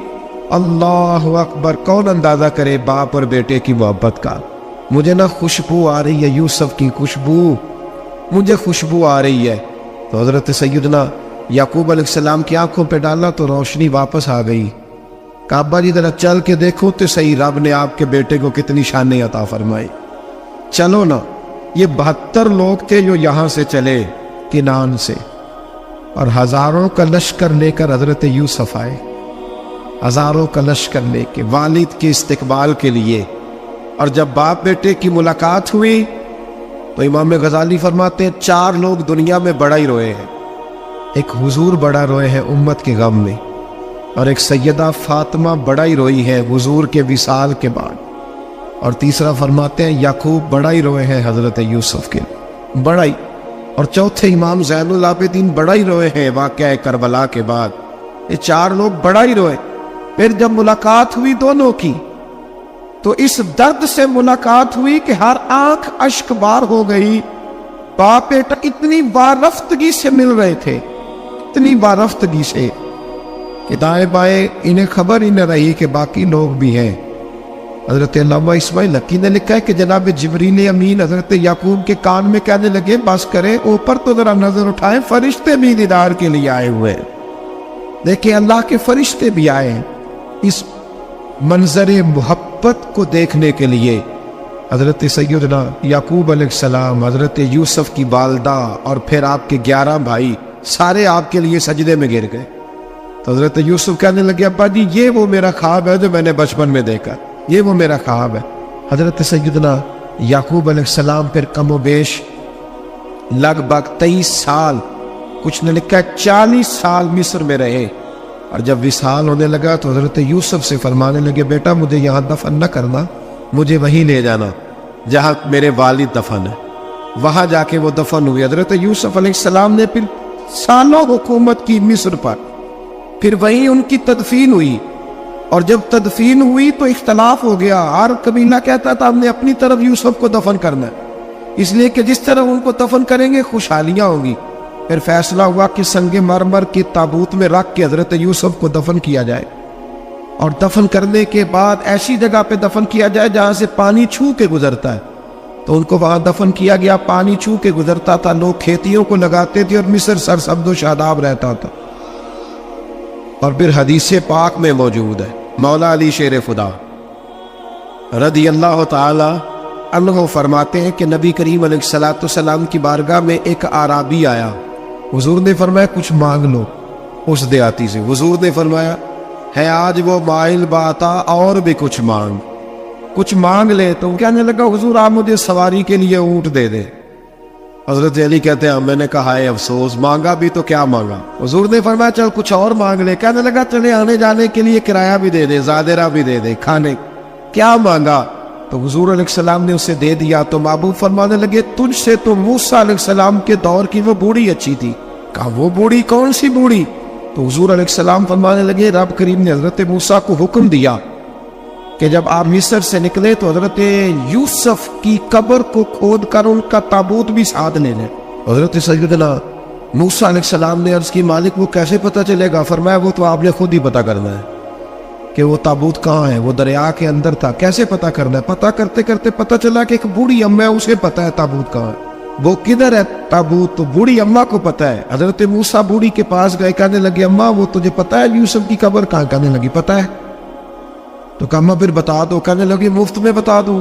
اللہ اکبر، کون اندازہ کرے باپ اور بیٹے کی محبت کا، مجھے نا خوشبو آ رہی ہے یوسف کی خوشبو، مجھے خوشبو آ رہی ہے۔ تو حضرت سیدنا یعقوب علیہ السلام کی آنکھوں پہ ڈالا تو روشنی واپس آ گئی۔ کعبہ جی ذرا چل کے دیکھو تو صحیح، رب نے آپ کے بیٹے کو کتنی شانیں عطا فرمائی۔ چلو نا، یہ 72 لوگ تھے جو یہاں سے چلے کنعان سے، اور ہزاروں کا لشکر لے کر حضرت یوسف آئے، ہزاروں کا لشکر لے کے والد کے استقبال کے لیے۔ اور جب باپ بیٹے کی ملاقات ہوئی تو امام غزالی فرماتے ہیں 4 لوگ دنیا میں بڑا ہی روئے ہیں، ایک حضور بڑا روئے ہیں امت کے غم میں، اور ایک سیدہ فاطمہ بڑا ہی روئی ہے حضور کے وصال کے بعد، اور تیسرا فرماتے ہیں یعقوب بڑا ہی روئے ہیں حضرت یوسف کے، بڑا ہی، اور چوتھے امام زین العابدین بڑا ہی روئے ہیں واقعہ کربلا کے بعد۔ یہ 4 لوگ بڑا ہی روئے۔ پھر جب ملاقات ہوئی دونوں کی تو اس درد سے ملاقات ہوئی کہ ہر آنکھ اشک بار ہو گئی۔ باپ بیٹا اتنی وارفتگی سے مل رہے تھے، اتنی وارفتگی سے کہ دائیں بائیں انہیں خبر ہی نہ رہی کہ باقی لوگ بھی ہیں۔ حضرت علامہ اسماعیل حقی نے لکھا ہے کہ جناب جبریل امین حضرت یعقوب کے کان میں کہنے لگے بس کرے، اوپر تو ذرا نظر اٹھائیں، فرشتے بھی دیدار کے لیے آئے ہوئے ہیں۔ دیکھیں اللہ کے فرشتے بھی آئے ہیں اس منظر محبت کو دیکھنے کے لیے۔ حضرت سیدنا یعقوب علیہ السلام، حضرت یوسف کی والدہ، اور پھر آپ کے 11 بھائی سارے آپ کے لیے سجدے میں گر گئے۔ تو حضرت یوسف کہنے لگے ابا جی یہ وہ میرا خواب ہے جو میں نے بچپن میں دیکھا، یہ وہ میرا خواب ہے۔ حضرت سیدنا یعقوب علیہ السلام پھر کم و بیش لگ بھگ 23 سال، کچھ نے لکھا ہے 40 سال مصر میں رہے، اور جب وصال ہونے لگا تو حضرت یوسف سے فرمانے لگے بیٹا مجھے یہاں دفن نہ کرنا، مجھے وہیں لے جانا جہاں میرے والد دفن ہے۔ وہاں جا کے وہ دفن ہوئے۔ حضرت یوسف علیہ السلام نے پھر سالوں حکومت کی مصر پر، پھر وہیں ان کی تدفین ہوئی، اور جب تدفین ہوئی تو اختلاف ہو گیا، ہر قبیلہ کہتا تھا ہم نے اپنی طرف یوسف کو دفن کرنا ہے، اس لیے کہ جس طرح ان کو دفن کریں گے خوشحالیاں ہوں گی۔ پھر فیصلہ ہوا کہ سنگ مرمر کے تابوت میں رکھ کے حضرت یوسف کو دفن کیا جائے، اور دفن کرنے کے بعد ایسی جگہ پہ دفن کیا جائے جہاں سے پانی چھو کے گزرتا ہے۔ تو ان کو وہاں دفن کیا گیا، پانی چھو کے گزرتا تھا، لوگ کھیتیوں کو لگاتے تھے اور مصر سرسبز و شاداب رہتا تھا۔ اور پھر حدیث پاک میں موجود ہے، مولا علی شیر خدا رضی اللہ تعالی عنہ فرماتے ہیں کہ نبی کریم علیہ السلام کی بارگاہ میں ایک اعرابی آیا، حضور نے فرمایا کچھ مانگ لو اس دیہاتی سے۔ حضور نے فرمایا ہے آج وہ مائل باتا، اور بھی کچھ مانگ لے۔ تو کہنے لگا حضور آپ مجھے سواری کے لیے اونٹ دے دیں۔ حضرت علی کہتے ہیں میں نے کہا ہے افسوس، مانگا بھی تو کیا مانگا۔ حضور نے فرمایا چل کچھ اور مانگ لے۔ کہنے لگا چلے آنے جانے کے لیے کرایہ بھی دے دے، زادرہ بھی دے دے، کھانے کیا مانگا؟ تو حضور علیہ السلام نے اسے دے دیا۔ تو محبوب فرمانے لگے تجھ سے تو موسیٰ علیہ السلام کے دور کی وہ بوڑھی اچھی تھی۔ کہا وہ بوڑھی کون سی بوڑھی؟ تو حضور علیہ السلام فرمانے لگے رب کریم نے حضرت موسیٰ کو حکم دیا کہ جب آپ مصر سے نکلے تو حضرت یوسف کی قبر کو کھود کر ان کا تابوت بھی ساتھ لے لیں۔ حضرت سیدنا موسیٰ علیہ السلام نے عرض کی مالک وہ کیسے پتہ چلے گا؟ فرمایا وہ تو آپ نے خود ہی پتہ کرنا ہے کہ وہ تابوت کہاں ہے، وہ دریا کے اندر تھا، کیسے پتہ کرنا ہے؟ پتہ کرتے کرتے پتہ چلا کہ ایک بوڑھی اماں ہے، اسے پتہ ہے تابوت کہاں ہے، وہ کدھر ہے تابوت، تو بوڑھی اماں کو پتہ ہے۔ حضرت موسیٰ بوڑھی کے پاس گئے، کہنے لگے اماں وہ تجھے پتہ ہے یوسف کی قبر کہاں؟ کہنے لگی پتہ ہے۔ تو کہا اماں پھر بتا دو۔ کہنے لگی مفت میں بتا دوں،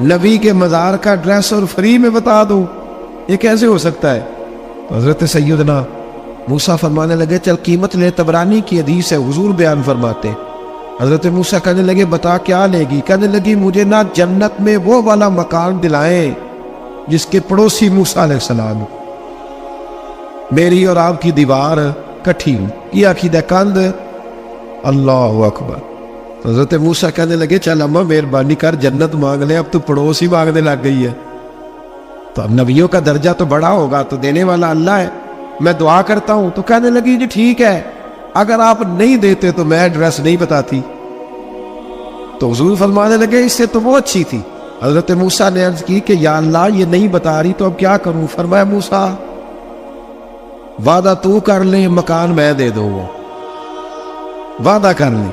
نبی کے مزار کا ایڈریس اور فری میں بتا دوں، یہ کیسے ہو سکتا ہے؟ تو حضرت سیدنا موسیٰ فرمانے لگے چل قیمت لے، طبرانی کی حدیث ہے، حضور بیان فرماتے۔ حضرت موسیٰ کہنے لگے بتا کیا لے گی؟ کہنے لگی مجھے نہ جنت میں وہ والا مکان دلائیں جس کے پڑوسی موسیٰ علیہ السلام، میری اور آپ کی دیوار کٹھی کی عقیدہ کند اللہ اکبر. تو حضرت موسیٰ کہنے لگے چل اماں مہربانی کر جنت مانگ لیں, اب تو پڑوس ہی مانگنے لگ گئی ہے. تو اب نبیوں کا درجہ تو بڑا ہوگا, تو دینے والا اللہ ہے, میں دعا کرتا ہوں. تو کہنے لگی جی ٹھیک ہے, اگر آپ نہیں دیتے تو میں ایڈریس نہیں بتاتی. تو حضور فرمانے لگے اس سے تو وہ اچھی تھی. حضرت موسیٰ نے عرض کی کہ یا اللہ یہ نہیں بتا رہی تو اب کیا کروں؟ فرمایا موسیٰ وعدہ تو کر لے, مکان میں دے دوں, وہ وعدہ کر لے.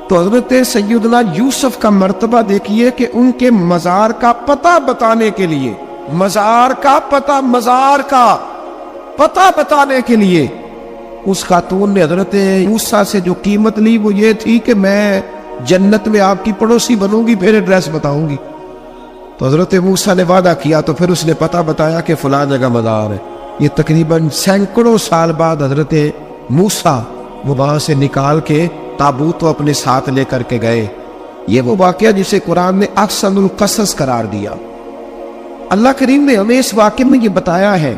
تو حضرت سیدنا یوسف کا مرتبہ دیکھیے کہ ان کے مزار کا پتہ بتانے کے لیے, مزار کا پتہ بتانے کے لیے اس خاتون نے حضرت موسیٰ سے جو قیمت لی وہ یہ تھی کہ میں جنت میں آپ کی پڑوسی بنوں گی, پھر ایڈریس بتاؤں گی. تو حضرت موسیٰ نے وعدہ کیا, تو پھر اس نے پتہ بتایا کہ فلاں جگہ مزار ہے. یہ تقریباً سینکڑوں سال بعد حضرت موسیٰ وہ وہاں سے نکال کے تابوت کو اپنے ساتھ لے کر کے گئے. یہ وہ واقعہ جسے قرآن نے احسن القصص قرار دیا. اللہ کریم نے ہمیں اس واقعے میں یہ بتایا ہے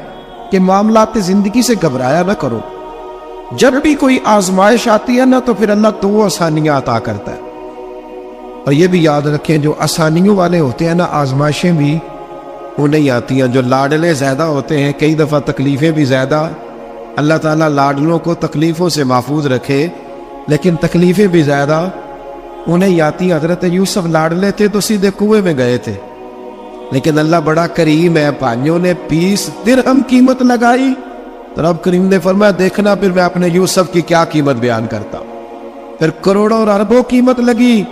کہ معاملات زندگی سے گھبرایا نہ کرو. جب بھی کوئی آزمائش آتی ہے نا تو پھر اللہ تو آسانیاں عطا کرتا ہے. اور یہ بھی یاد رکھیں جو آسانیوں والے ہوتے ہیں نا آزمائشیں بھی انہیں آتی ہیں. جو لاڈلے زیادہ ہوتے ہیں کئی دفعہ تکلیفیں بھی زیادہ. اللہ تعالیٰ لاڈلوں کو تکلیفوں سے محفوظ رکھے, لیکن تکلیفیں بھی زیادہ انہیں آتی. حضرت یوسف لاڈلے تھے تو سیدھے کنویں میں گئے تھے, لیکن اللہ بڑا کریم ہے, بھائیوں نے 20 درہم قیمت لگائی. تو رب کریم نے فرمایا دیکھنا پھر میں اپنے یوسف کی کیا قیمت بیان کرتا. پھر کروڑوں اور اربوں قیمت لگی.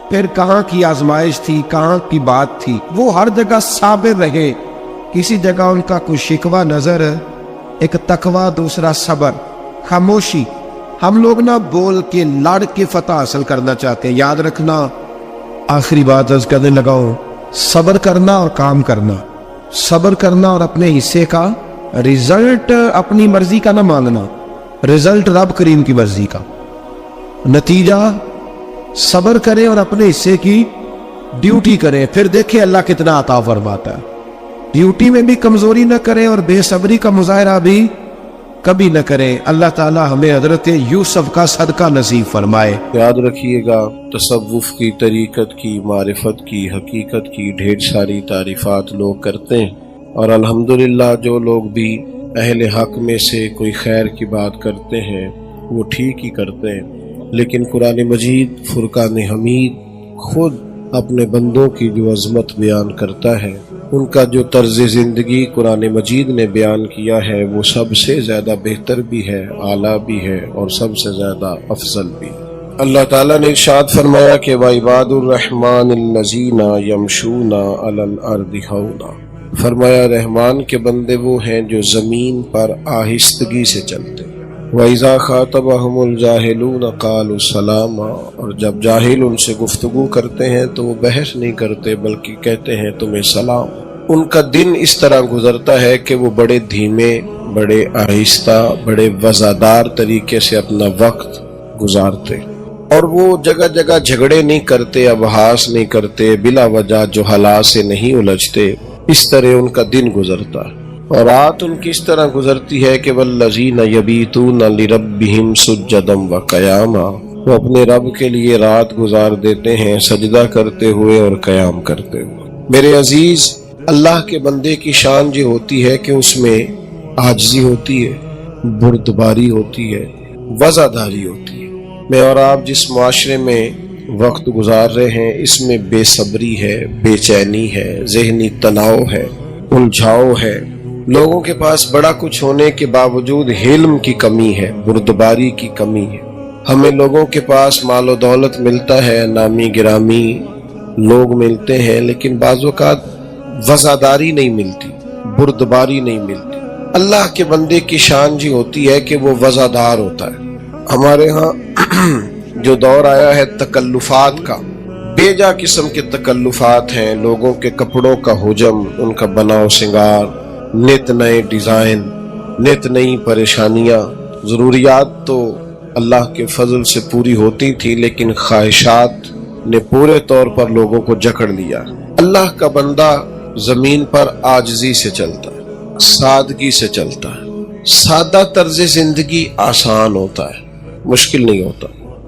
پھر کہاں کی آزمائش تھی, کہاں کی بات تھی, وہ ہر جگہ صابر رہے. کسی جگہ ان کا کوئی شکوہ نظر, ایک تقوی, دوسرا صبر, خاموشی. ہم لوگ نہ بول کے لڑ کے فتح حاصل کرنا چاہتے ہیں. یاد رکھنا, آخری بات عرض کرنے لگا ہوں, صبر کرنا اور کام کرنا, صبر کرنا اور اپنے حصے کا رزلٹ اپنی مرضی کا نہ مانگنا, رزلٹ رب کریم کی مرضی کا. نتیجہ صبر کریں اور اپنے حصے کی ڈیوٹی کریں, پھر دیکھیں اللہ کتنا عطا فرماتا ہے. ڈیوٹی میں بھی کمزوری نہ کریں اور بے صبری کا مظاہرہ بھی کبھی نہ کریں. اللہ تعالی ہمیں حضرت یوسف کا صدقہ نصیب فرمائے. یاد رکھیے گا تصوف کی, طریقت کی, معرفت کی, حقیقت کی ڈھیر ساری تعریفات لوگ کرتے ہیں, اور الحمدللہ جو لوگ بھی اہل حق میں سے کوئی خیر کی بات کرتے ہیں وہ ٹھیک ہی کرتے ہیں. لیکن قرآن مجید فرقان حمید خود اپنے بندوں کی جو عظمت بیان کرتا ہے, ان کا جو طرز زندگی قرآن مجید نے بیان کیا ہے وہ سب سے زیادہ بہتر بھی ہے, اعلیٰ بھی ہے, اور سب سے زیادہ افضل بھی. اللہ تعالیٰ نے ارشاد فرمایا کہ وَعِبَادُ الرَّحْمَٰنِ الَّذِينَ يَمْشُونَ عَلَى الْأَرْضِ هَوْنًا, فرمایا رحمان کے بندے وہ ہیں جو زمین پر آہستگی سے چلتے. وَإِذَا خَاطَبَهُمُ الْجَاهِلُونَ قَالُوا سَلَامًا, اور جب جاہل ان سے گفتگو کرتے ہیں تو وہ بحث نہیں کرتے بلکہ کہتے ہیں تمہیں سلام. ان کا دن اس طرح گزرتا ہے کہ وہ بڑے دھیمے, بڑے آہستہ, بڑے وزادار طریقے سے اپنا وقت گزارتے, اور وہ جگہ جگہ جھگڑے نہیں کرتے, ابحاث نہیں کرتے, بلا وجہ جو حالات سے نہیں الجھتے. اس طرح ان کا دن گزرتا ہے. اور رات ان کی اس طرح گزرتی ہے کہ والذین یبیتون لربہم سجدا وقیاما, وہ اپنے رب کے لیے رات گزار دیتے ہیں سجدہ کرتے ہوئے اور قیام کرتے ہوئے. میرے عزیز, اللہ کے بندے کی شان یہ ہوتی ہے کہ اس میں عاجزی ہوتی ہے, بردباری ہوتی ہے, وزاداری ہوتی ہے. میں اور آپ جس معاشرے میں وقت گزار رہے ہیں اس میں بے صبری ہے, بے چینی ہے, ذہنی تناؤ ہے, الجھاؤ ہے. لوگوں کے پاس بڑا کچھ ہونے کے باوجود حلم کی کمی ہے, بردباری کی کمی ہے. ہمیں لوگوں کے پاس مال و دولت ملتا ہے, نامی گرامی لوگ ملتے ہیں, لیکن بعض اوقات وزاداری نہیں ملتی, بردباری نہیں ملتی. اللہ کے بندے کی شان جی ہوتی ہے کہ وہ وزادار ہوتا ہے. ہمارے ہاں جو دور آیا ہے تکلفات کا, بے جا قسم کے تکلفات ہیں, لوگوں کے کپڑوں کا حجم, ان کا بناؤ سنگار, نت نئے ڈیزائن, نت نئی پریشانیاں. ضروریات تو اللہ کے فضل سے پوری ہوتی تھی, لیکن خواہشات نے پورے طور پر لوگوں کو جکڑ لیا. اللہ کا بندہ زمین پر عاجزی سے چلتا ہے, سادگی سے چلتا ہے. سادہ طرز زندگی آسان ہوتا ہے, مشکل نہیں ہوتا.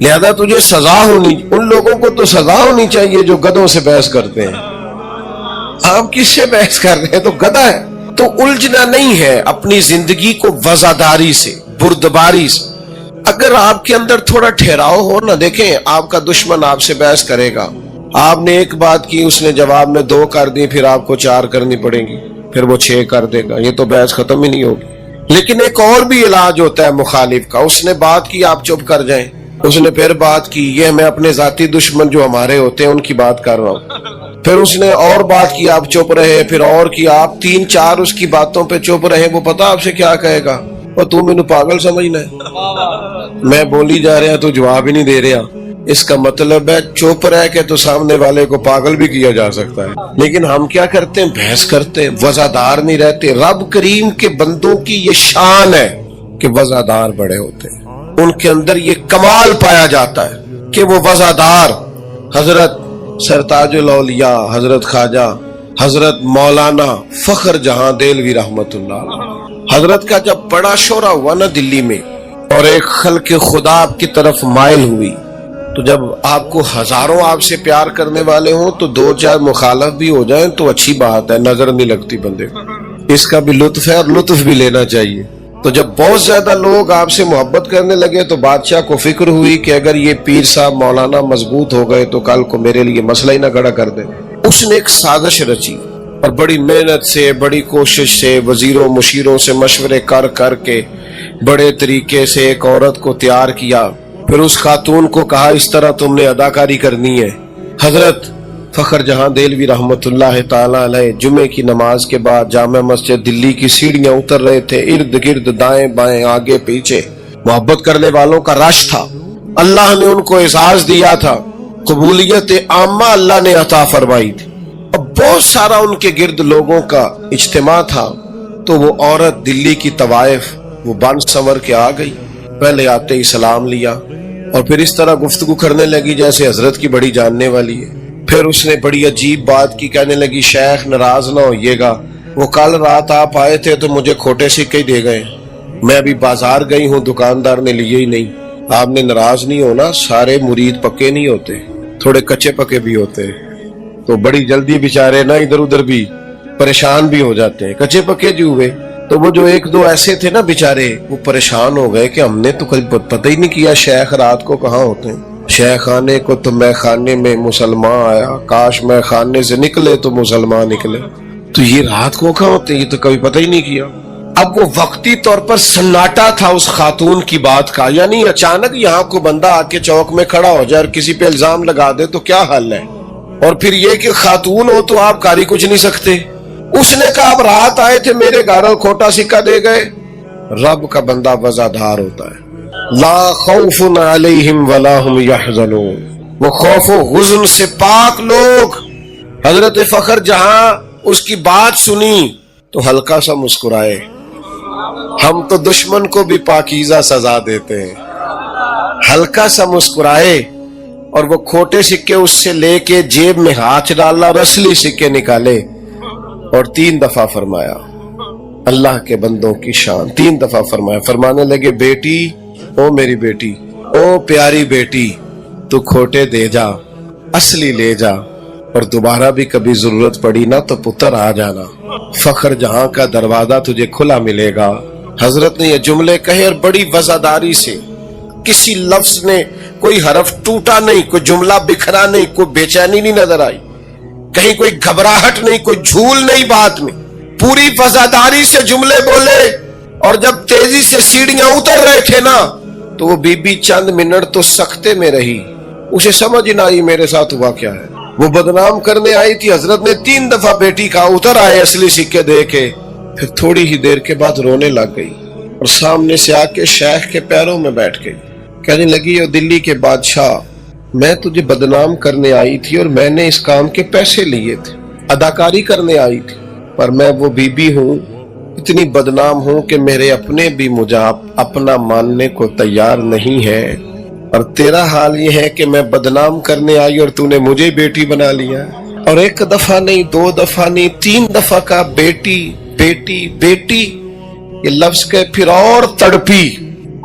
لہذا تجھے سزا ہونی، ان لوگوں کو تو سزا ہونی چاہیے جو گدھوں سے بحث کرتے ہیں. آپ کس سے بحث کر رہے ہیں؟ تو گدھا ہے. تو الجھنا نہیں ہے اپنی زندگی کو وزاداری سے، بردباری سے. اگر آپ کے اندر تھوڑا ٹھہراؤ ہو نا، دیکھیں آپ کا دشمن آپ سے بحث کرے گا، آپ نے ایک بات کی، اس نے جواب میں 2 کر دی، پھر آپ کو 4 کرنی پڑیں گی، پھر وہ 6 کر دے گا، یہ تو بحث ختم ہی نہیں ہوگی. لیکن ایک اور بھی علاج ہوتا ہے مخالف کا. اس نے بات کی، آپ چپ کر جائیں. اس نے پھر بات کی، یہ میں اپنے ذاتی دشمن جو ہمارے ہوتے ہیں ان کی بات کر رہا ہوں. پھر اس نے اور بات کی، آپ چپ رہے، پھر اور کی، آپ 3-4 اس کی باتوں پہ چپ رہے. وہ پتا آپ سے کیا کہے گا؟ اور تو مینوں پاگل سمجھنا ہے، میں بولی جا رہا تو جواب ہی نہیں دے رہا. اس کا مطلب ہے چپ رہ کے تو سامنے والے کو پاگل بھی کیا جا سکتا ہے. لیکن ہم کیا کرتے ہیں؟ بحث کرتے ہیں، وزادار نہیں رہتے. رب کریم کے بندوں کی یہ شان ہے کہ وزادار بڑے ہوتے ہیں، ان کے اندر یہ کمال پایا جاتا ہے کہ وہ وزادار. حضرت سرتاج الاولیاء حضرت خواجہ حضرت مولانا فخر جہاں دہلوی رحمت اللہ علیہ، حضرت کا جب بڑا شورا ہوا نا دلی میں، اور ایک خلق خدا آپ کی طرف مائل ہوئی، تو جب آپ کو ہزاروں آپ سے پیار کرنے والے ہوں تو 2-4 مخالف بھی ہو جائیں تو اچھی بات ہے، نظر نہیں لگتی بندے کو. اس کا بھی لطف ہے اور لطف بھی لینا چاہیے. تو جب بہت زیادہ لوگ آپ سے محبت کرنے لگے تو بادشاہ کو فکر ہوئی کہ اگر یہ پیر صاحب مولانا مضبوط ہو گئے تو کل کو میرے لیے مسئلہ ہی نہ کھڑا کر دیں. اس نے ایک سازش رچی اور بڑی محنت سے، بڑی کوشش سے، وزیروں مشیروں سے مشورے کر کر کے بڑے طریقے سے ایک عورت کو تیار کیا. پھر اس خاتون کو کہا اس طرح تم نے اداکاری کرنی ہے. حضرت فخر جہاں دہلوی رحمت اللہ تعالی علیہ جمعے کی نماز کے بعد جامع مسجد دلی کی سیڑھیاں اتر رہے تھے. ارد گرد دائیں بائیں آگے پیچھے محبت کرنے والوں کا رش تھا. اللہ نے ان کو اعزاز دیا تھا، قبولیت عامہ اللہ نے عطا فرمائی تھی. اب بہت سارا ان کے گرد لوگوں کا اجتماع تھا. تو وہ عورت دلی کی طوائف وہ بن سنور کے آ گئی. پہلے آتے ہی سلام لیا اور پھر اس طرح گفتگو کرنے لگی جیسے حضرت کی بڑی جاننے والی ہے. پھر اس نے بڑی عجیب بات کی، کہنے لگی شیخ ناراض نہ ہوئیے گا، وہ کل رات آپ آئے تھے تو مجھے کھوٹے سکے ہی دے گئے. میں ابھی بازار گئی ہوں، دکاندار نے لیے ہی نہیں. آپ نے ناراض نہیں ہونا، سارے مرید پکے نہیں ہوتے، تھوڑے کچے پکے بھی ہوتے ہیں. تو بڑی جلدی بیچارے نا ادھر ادھر بھی پریشان بھی ہو جاتے ہیں. کچے پکے جو ہوئے تو وہ جو 1-2 ایسے تھے نا بیچارے، وہ پریشان ہو گئے کہ ہم نے تو کبھی پتہ ہی نہیں کیا شیخ رات کو کہاں ہوتے ہیں. شیخ خانے کو تو میں خانے میں مسلمان آیا، کاش میں خانے سے نکلے تو مسلمان نکلے. تو یہ رات کو کہاں ہوتے ہیں، یہ تو کبھی پتہ ہی نہیں کیا. اب وہ وقتی طور پر سناٹا تھا اس خاتون کی بات کا، یعنی اچانک یہاں کو بندہ آ کے چوک میں کھڑا ہو جائے اور کسی پہ الزام لگا دے تو کیا حل ہے. اور پھر یہ کہ خاتون ہو تو آپ کاری کچھ نہیں سکتے. اس نے کہا آپ رات آئے تھے میرے گھر اور کھوٹا سکہ دے گئے. رب کا بندہ وزادار ہوتا ہے. لا خوف علیہم ولا هم یحزنون، وہ خوف و حزن سے پاک لوگ. حضرت فخر جہاں اس کی بات سنی تو ہلکا سا مسکرائے. ہم تو دشمن کو بھی پاکیزہ سزا دیتے ہیں. ہلکا سا مسکرائے اور وہ کھوٹے سکے اس سے لے کے جیب میں ہاتھ ڈالا اور اصلی سکے نکالے اور 3 دفعہ فرمایا. اللہ کے بندوں کی شان. 3 دفعہ فرمایا. فرمانے لگے بیٹی، او میری بیٹی، او پیاری بیٹی، تو کھوٹے دے جا، اصلی لے جا، اور دوبارہ بھی کبھی ضرورت پڑی نا تو پتر آ جانا، فخر جہاں کا دروازہ تجھے کھلا ملے گا. حضرت نے یہ جملے کہے اور بڑی وزاداری سے، کسی لفظ نے کوئی حرف ٹوٹا نہیں، کوئی جملہ بکھرا نہیں، کوئی بے چینی نہیں نظر آئی، کہیں کوئی گھبراہٹ نہیں، کوئی جھول نہیں بات میں. پوری وزاداری سے جملے بولے. اور جب تیزی سے سیڑھیاں اتر رہے تھے نا تو وہ بی بی چند منٹ تو سکتے میں رہی. اسے سمجھ نہ آئی میرے ساتھ ہوا کیا ہے. وہ بدنام کرنے آئی تھی. حضرت نے 3 دفعہ بیٹی کا اتر آئے اصلی سکے دے کے. پھر تھوڑی ہی دیر کے بعد رونے لگ گئی اور سامنے سے آ کے شیخ کے پیروں میں بیٹھ گئی. کہنے لگی او دلی کے بادشاہ، میں تجھے بدنام کرنے آئی تھی اور میں نے اس کام کے پیسے لیے تھے، اداکاری کرنے آئی تھی، پر میں وہ بی بی ہوں، اتنی بدنام ہوں کہ میرے اپنے بھی مجھے اپنا ماننے کو تیار نہیں ہے. اور تیرا حال یہ ہے کہ میں بدنام کرنے آئی اور تو نے مجھے بیٹی بنا لیا. اور 1 دفعہ نہیں، 2 دفعہ نہیں، 3 دفعہ کا بیٹی بیٹی بیٹی یہ لفظ کے پھر اور تڑپی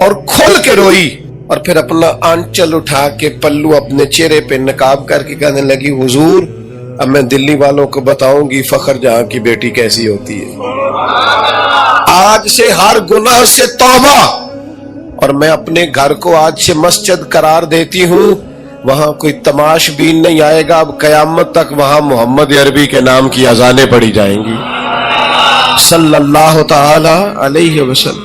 اور کھل کے روئی. اور پھر اپنا آنچل اٹھا کے پلو اپنے چہرے پہ نقاب کر کے کہنے لگی حضور اب میں دلی والوں کو بتاؤں گی فخر جہاں کی بیٹی کیسی ہوتی ہے، آج سے ہر گناہ سے توبہ، اور میں اپنے گھر کو آج سے مسجد قرار دیتی ہوں، وہاں کوئی تماش بین نہیں آئے گا، اب قیامت تک وہاں محمد عربی کے نام کی اذانیں پڑھی جائیں گی صلی اللہ تعالی علیہ وسلم۔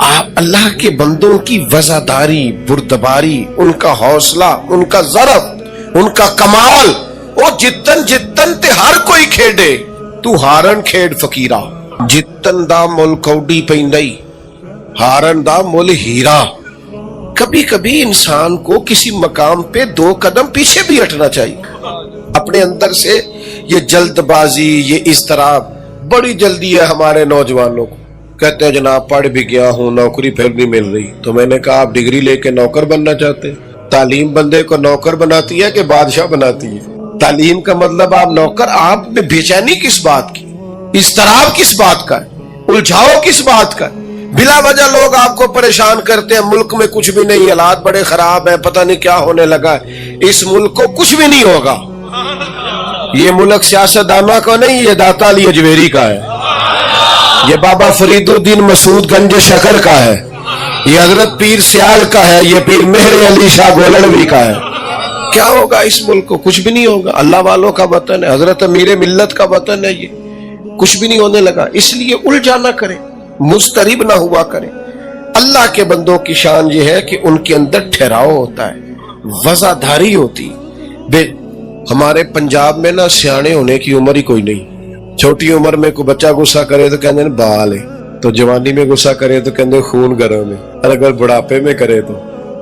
آپ اللہ کے بندوں کی وزاداری، بردباری، ان کا حوصلہ، ان کا ضرب، ان کا کمال، وہ جتن تے ہر کوئی کھیڑے، تو ہارن کھیڑ فقیرہ، جتن دا مل کوڈی پیندئی، ہارن دا مل ہیرا۔ کبھی کبھی انسان کو کسی مقام پہ 2 قدم پیچھے بھی ہٹنا چاہیے۔ اپنے اندر سے یہ جلد بازی، یہ اضطراب، بڑی جلدی ہے ہمارے نوجوانوں کو، کہتے ہیں جناب پڑھ بھی گیا ہوں نوکری پھر نہیں مل رہی، تو میں نے کہا آپ ڈگری لے کے نوکر بننا چاہتے ہیں؟ تعلیم بندے کو نوکر بناتی ہے کہ بادشاہ بناتی ہے؟ تعلیم کا مطلب آپ نوکر، آپ میں بے چینی کس بات کی، اضطراب کس بات کا ہے، الجھاؤ کس بات کا ہے؟ بلا وجہ لوگ آپ کو پریشان کرتے ہیں، ملک میں کچھ بھی نہیں، حالات بڑے خراب ہیں، پتہ نہیں کیا ہونے لگا۔ اس ملک کو کچھ بھی نہیں ہوگا، یہ ملک سیاستدانوں کو نہیں، یہ داتا علی اجمیری کا ہے، یہ بابا فرید الدین مسعود گنج شکر کا ہے، یہ حضرت پیر سیال کا ہے، یہ پیر مہر علی شاہ گولڑوی کا ہے۔ کیا ہوگا اس ملک کو؟ کچھ بھی نہیں ہوگا، اللہ والوں کا وطن ہے، حضرت امیر ملت کا وطن ہے، یہ کچھ بھی نہیں ہونے لگا۔ اس لیے الجھا نہ کریں، مضطرب نہ ہوا کریں۔ اللہ کے بندوں کی شان یہ ہے کہ ان کے اندر ٹھہراؤ ہوتا ہے، وزاداری ہوتی۔ ہمارے پنجاب میں نا سیانے ہونے کی عمر ہی کوئی نہیں، چھوٹی عمر میں کوئی بچہ غصہ کرے تو کہتے ہیں بال ہے، تو جوانی میں غصہ کرے تو کہتے ہیں خون گرم ہے، اور اگر بڑھاپے میں کرے تو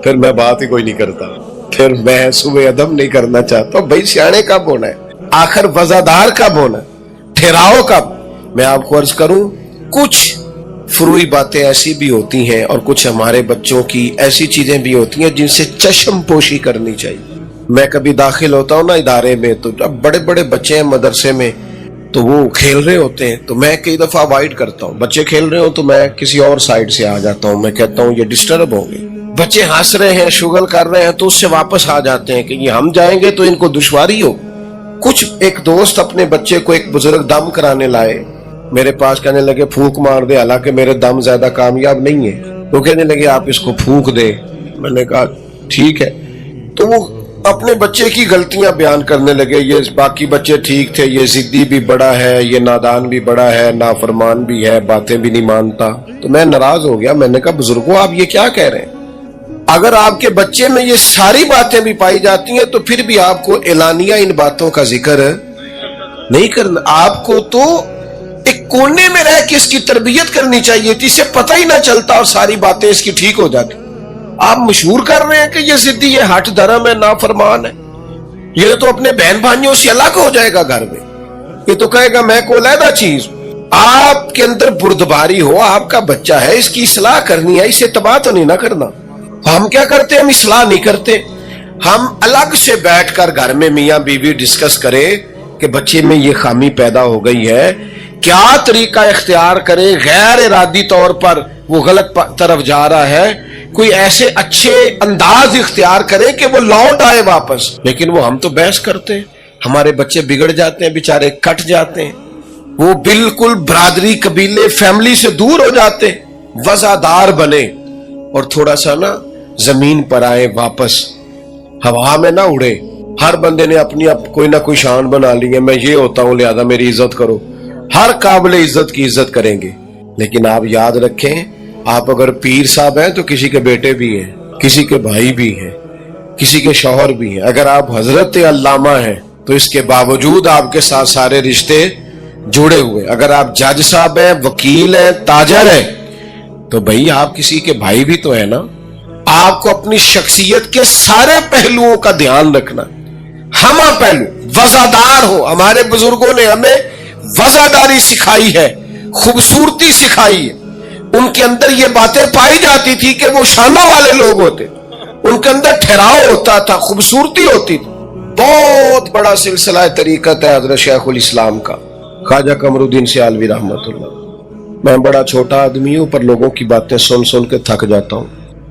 پھر میں بات ہی کوئی نہیں کرتا، پھر میں صبح ادب نہیں کرنا چاہتا۔ بھائی سیانے کب ہونا ہے؟ آخر وزادار کب ہونا ہے؟ ٹھہراؤ کب؟ میں آپ کو عرض کروں، کچھ فروئی باتیں ایسی بھی ہوتی ہیں اور کچھ ہمارے بچوں کی ایسی چیزیں بھی ہوتی ہیں جن سے چشم پوشی کرنی چاہیے۔ میں کبھی داخل ہوتا ہوں نا ادارے میں، تو اب بڑے بڑے بچے ہیں مدرسے میں، تو وہ کھیل رہے ہوتے ہیں، تو میں کئی دفعہ اوائڈ کرتا ہوں، بچے کھیل رہے ہوں تو میں کسی اور سائڈ سے آ جاتا ہوں، میں کہتا ہوں یہ ڈسٹرب ہوں گے۔ بچے ہنس رہے ہیں، شغل کر رہے ہیں، تو اس سے واپس آ جاتے ہیں کہ یہ ہم جائیں گے تو ان کو دشواری ہو۔ کچھ ایک دوست اپنے بچے کو ایک بزرگ دم کرانے لائے، میرے پاس کہنے لگے پھونک مار دے، حالانکہ میرے دم زیادہ کامیاب نہیں ہے، وہ کہنے لگے آپ اس کو پھونک دے۔ میں نے کہا ٹھیک ہے، تو وہ اپنے بچے کی غلطیاں بیان کرنے لگے، یہ باقی بچے ٹھیک تھے، یہ ضدی بھی بڑا ہے، یہ نادان بھی بڑا ہے، نافرمان بھی ہے، باتیں بھی نہیں مانتا۔ تو میں ناراض ہو گیا، میں نے کہا بزرگوں آپ یہ کیا کہہ رہے ہیں؟ اگر آپ کے بچے میں یہ ساری باتیں بھی پائی جاتی ہیں تو پھر بھی آپ کو اعلانیہ ان باتوں کا ذکر نہیں کرنا، آپ کو تو ایک کونے میں رہ کے اس کی تربیت کرنی چاہیے تھی، اسے پتہ ہی نہ چلتا اور ساری باتیں اس کی ٹھیک ہو جاتی۔ آپ مشہور کر رہے ہیں کہ یہ ضدی ہے، ہٹ دھرم ہے، نافرمان ہے، یہ تو اپنے بہن بھائیوں سے الگ ہو جائے گا گھر میں، یہ تو کہے گا میں کوئی علیحدہ چیز۔ آپ کے اندر بردباری ہو، آپ کا بچہ ہے، اس کی اصلاح کرنی ہے، اسے تباہ تو نہیں نہ کرنا۔ ہم کیا کرتے ہیں؟ ہم اصلاح نہیں کرتے، ہم الگ سے بیٹھ کر گھر میں میاں بیوی ڈسکس کریں کہ بچے میں یہ خامی پیدا ہو گئی ہے، کیا طریقہ اختیار کرے، غیر ارادی طور پر وہ غلط طرف جا رہا ہے، کوئی ایسے اچھے انداز اختیار کرے کہ وہ لوٹ آئے واپس۔ لیکن وہ ہم تو بحث کرتے ہیں، ہمارے بچے بگڑ جاتے ہیں، بیچارے کٹ جاتے ہیں، وہ بالکل برادری قبیلے فیملی سے دور ہو جاتے ہیں۔ وزادار بنے اور تھوڑا سا نا زمین پر آئے، واپس ہوا میں نہ اڑے۔ ہر بندے نے اپنی کوئی نہ کوئی شان بنا لی ہے، میں یہ ہوتا ہوں لہذا میری عزت کرو۔ ہر قابل عزت کی عزت کریں گے، لیکن آپ یاد رکھیں آپ اگر پیر صاحب ہیں تو کسی کے بیٹے بھی ہیں، کسی کے بھائی بھی ہیں، کسی کے شوہر بھی ہیں۔ اگر آپ حضرت علامہ ہیں تو اس کے باوجود آپ کے ساتھ سارے رشتے جڑے ہوئے۔ اگر آپ جج صاحب ہیں، وکیل ہیں، تاجر ہیں، تو بھئی آپ کسی کے بھائی بھی تو ہیں نا۔ آپ کو اپنی شخصیت کے سارے پہلوؤں کا دھیان رکھنا، ہمہ پہلو وزادار ہو۔ ہمارے بزرگوں نے ہمیں وزاداری سکھائی ہے، خوبصورتی سکھائی ہے۔ ان کے اندر یہ باتیں پائی جاتی تھی کہ وہ شانوں والے لوگ ہوتے، ان کے اندر ٹھہراؤ ہوتا تھا، خوبصورتی ہوتی تھی۔ بہت بڑا سلسلہ طریقت ہے حضرت شیخ الاسلام کا، خواجہ قمر الدین سیالوی رحمۃ اللہ۔ میں بڑا چھوٹا آدمی ہوں پر لوگوں کی باتیں سن سن کے تھک جاتا ہوں۔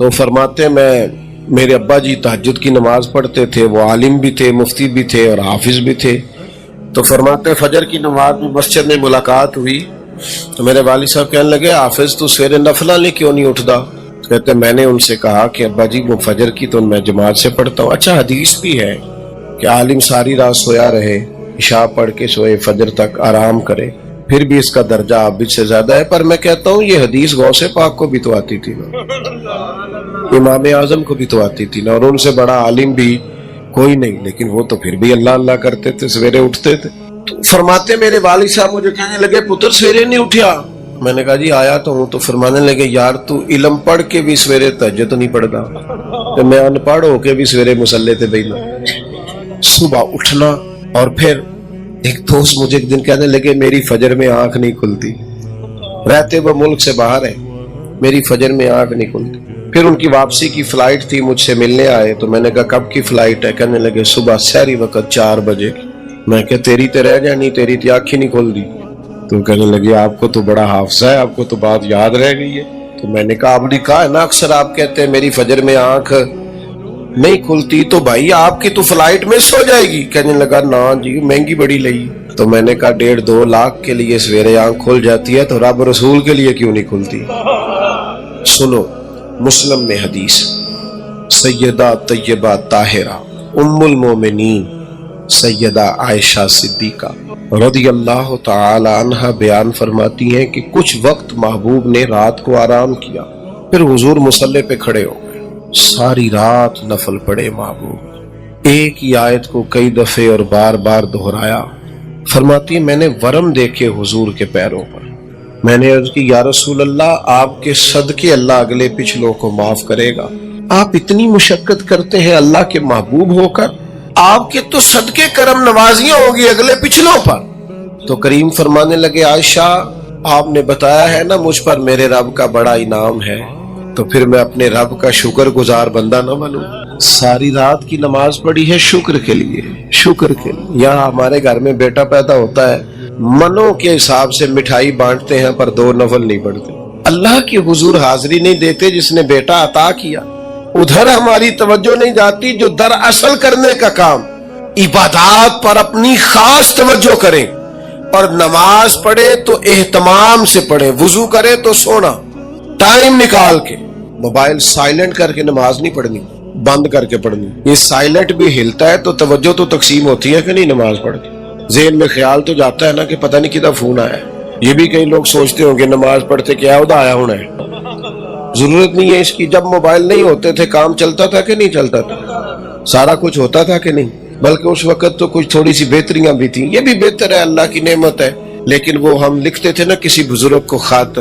تو فرماتے میں میرے ابا جی تہجد کی نماز پڑھتے تھے، وہ عالم بھی تھے، مفتی بھی تھے اور حافظ بھی تھے. تو فرماتے فجر کی نماز میں مسجد میں ملاقات ہوئی تو میرے والد صاحب کہنے لگے حافظ تو سویرے نفلہ لے کیوں نہیں اٹھتا؟ کہتے میں نے ان سے کہا کہ ابا جی وہ فجر کی تو میں جماعت سے پڑھتا ہوں. اچھا حدیث بھی ہے کہ عالم ساری رات سویا رہے، عشاء پڑھ کے سوئے، فجر تک آرام کرے، پھر بھی اس کا درجہ عابد سے زیادہ ہے. پر میں کہتا ہوں یہ حدیث غوث پاک کو بھی تو آتی تھی نا، امام اعظم کو بھی تو آتی تھی نا، اور ان سے بڑا عالم بھی کوئی نہیں، لیکن وہ تو پھر بھی اللہ اللہ کرتے تھے، سویرے اٹھتے تھے. تو فرماتے میرے والد صاحب مجھے کہنے لگے پتر سویرے نہیں اٹھیا؟ میں نے کہا جی آیا تو ہوں. تو فرمانے لگے یار تو علم پڑھ کے بھی سویرے تہجد نہیں پڑھتا، تو میں ان پڑھ ہو کے بھی سویرے مصلی پہ بیٹھنا، صبح اٹھنا. اور پھر ایک دوست مجھے ایک دن کہنے لگے میری فجر میں آنکھ نہیں کھلتی، رہتے وہ ملک سے باہر ہے، میری فجر میں آنکھ نہیں کھلتی. پھر ان کی واپسی کی فلائٹ تھی، مجھ سے ملنے آئے تو میں نے کہا کب کی فلائٹ ہے؟ کہنے لگے صبح سحری وقت 4 بجے کی. میں کہ تیری تے رہ جانی، تیری تے آنکھ ہی نہیں کھل دی. تو کہنے لگے آپ کو تو بڑا حافظہ ہے، آپ کو تو بات یاد رہ گئی ہے. تو میں نے کہا آپ نے کہا ہے نا اکثر آپ کہتے ہیں میری فجر میں آنکھ نہیں کھلتی، تو بھائی آپ کی تو فلائٹ مس ہو جائے گی. کہنے لگا نا جی مہنگی بڑی لئی. تو میں نے کہا 1.5-2 لاکھ کے لیے سویرے آنکھ کھل جاتی ہے تو رب رسول کے لیے کیوں نہیں کھلتی؟ سنو مسلم میں حدیث، سیدہ طیبہ طاہرہ ام المومنین سیدہ عائشہ صدیقہ رضی اللہ تعالی عنہ بیان فرماتی ہیں کہ کچھ وقت محبوب نے رات کو آرام کیا، پھر حضور مصلی پہ کھڑے ہو گئے، ساری رات نفل پڑھے محبوب، ایک ہی آیت کو کئی دفعے اور بار بار دہرایا. فرماتی ہیں میں نے ورم دیکھے حضور کے پیروں پر، میں نے عرض کی یا رسول اللہ آپ کے صدقے اللہ اگلے پچھلوں کو معاف کرے گا. آپ اتنی مشقت کرتے ہیں اللہ کے محبوب ہو کر، آپ کے تو صدقے کرم نوازیاں ہوگی اگلے پچھلوں پر. تو کریم فرمانے لگے عائشہ آپ نے بتایا ہے نا مجھ پر میرے رب کا بڑا انعام ہے، تو پھر میں اپنے رب کا شکر گزار بندہ نہ بنوں؟ ساری رات کی نماز پڑھی ہے شکر کے لیے، شکر کے لیے. یہاں ہمارے گھر میں بیٹا پیدا ہوتا ہے، منوں کے حساب سے مٹھائی بانٹتے ہیں پر 2 نفل نہیں پڑھتے. اللہ کی حضور حاضری نہیں دیتے جس نے بیٹا عطا کیا. ادھر ہماری توجہ نہیں جاتی جو دراصل کرنے کا کام. عبادات پر اپنی خاص توجہ کریں، اور نماز پڑھے تو اہتمام سے پڑھے، وضو کرے تو سونا، ٹائم نکال کے. موبائل سائلنٹ کر کے نماز نہیں پڑھنی، بند کر کے پڑھنی. یہ سائلنٹ بھی ہلتا ہے تو توجہ تو تقسیم ہوتی ہے کہ نہیں نماز پڑھ کے. ذہن میں خیال تو جاتا ہے نا کہ پتہ نہیں کدھر فون آیا ہے. یہ بھی کئی لوگ سوچتے ہوں کہ نماز پڑھتے کیا ادا آیا ہونا ہے. ضرورت نہیں ہے اس کی. جب موبائل نہیں ہوتے تھے کام چلتا تھا کہ نہیں چلتا تھا؟ سارا کچھ ہوتا تھا کہ نہیں؟ بلکہ اس وقت تو کچھ تھوڑی سی بہتریاں بھی تھیں. یہ بھی بہتر ہے، اللہ کی نعمت ہے. لیکن وہ ہم لکھتے تھے نا کسی بزرگ کو خط،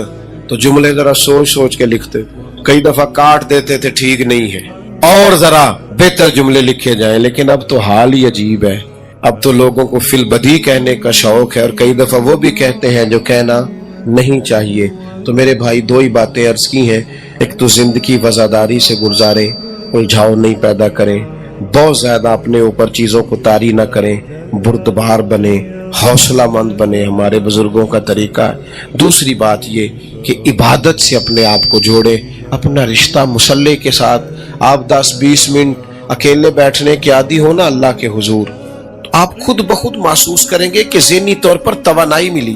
تو جملے ذرا سوچ سوچ کے لکھتے، کئی دفعہ کاٹ دیتے تھے ٹھیک نہیں ہے، اور ذرا بہتر جملے لکھے جائیں. لیکن اب تو حال ہی عجیب ہے. اب تو لوگوں کو فی البدی کہنے کا شوق ہے، اور کئی دفعہ وہ بھی کہتے ہیں جو کہنا نہیں چاہیے. تو میرے بھائی 2 ہی باتیں عرض کی ہیں. ایک تو زندگی وفاداری سے گزارے، الجھاؤ نہیں پیدا کریں، بہت زیادہ اپنے اوپر چیزوں کو طاری نہ کریں، بردبار بنے، حوصلہ مند بنے، ہمارے بزرگوں کا طریقہ ہے. دوسری بات یہ کہ عبادت سے اپنے آپ کو جوڑے، اپنا رشتہ مصلی کے ساتھ. آپ 10-20 منٹ اکیلے بیٹھنے کے عادی ہونا اللہ کے حضور، آپ خود بخود محسوس کریں گے کہ ذہنی طور پر توانائی ملی،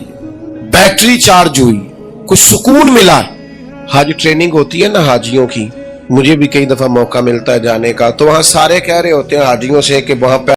بیٹری چارج ہوئی، کچھ سکون ملا. حج ٹریننگ ہوتی ہے نا حاجیوں کی، مجھے بھی کئی دفعہ موقع ملتا ہے جانے کا، تو وہاں سارے کہہ رہے ہوتے ہیں حاجیوں سے کہ وہاں پہ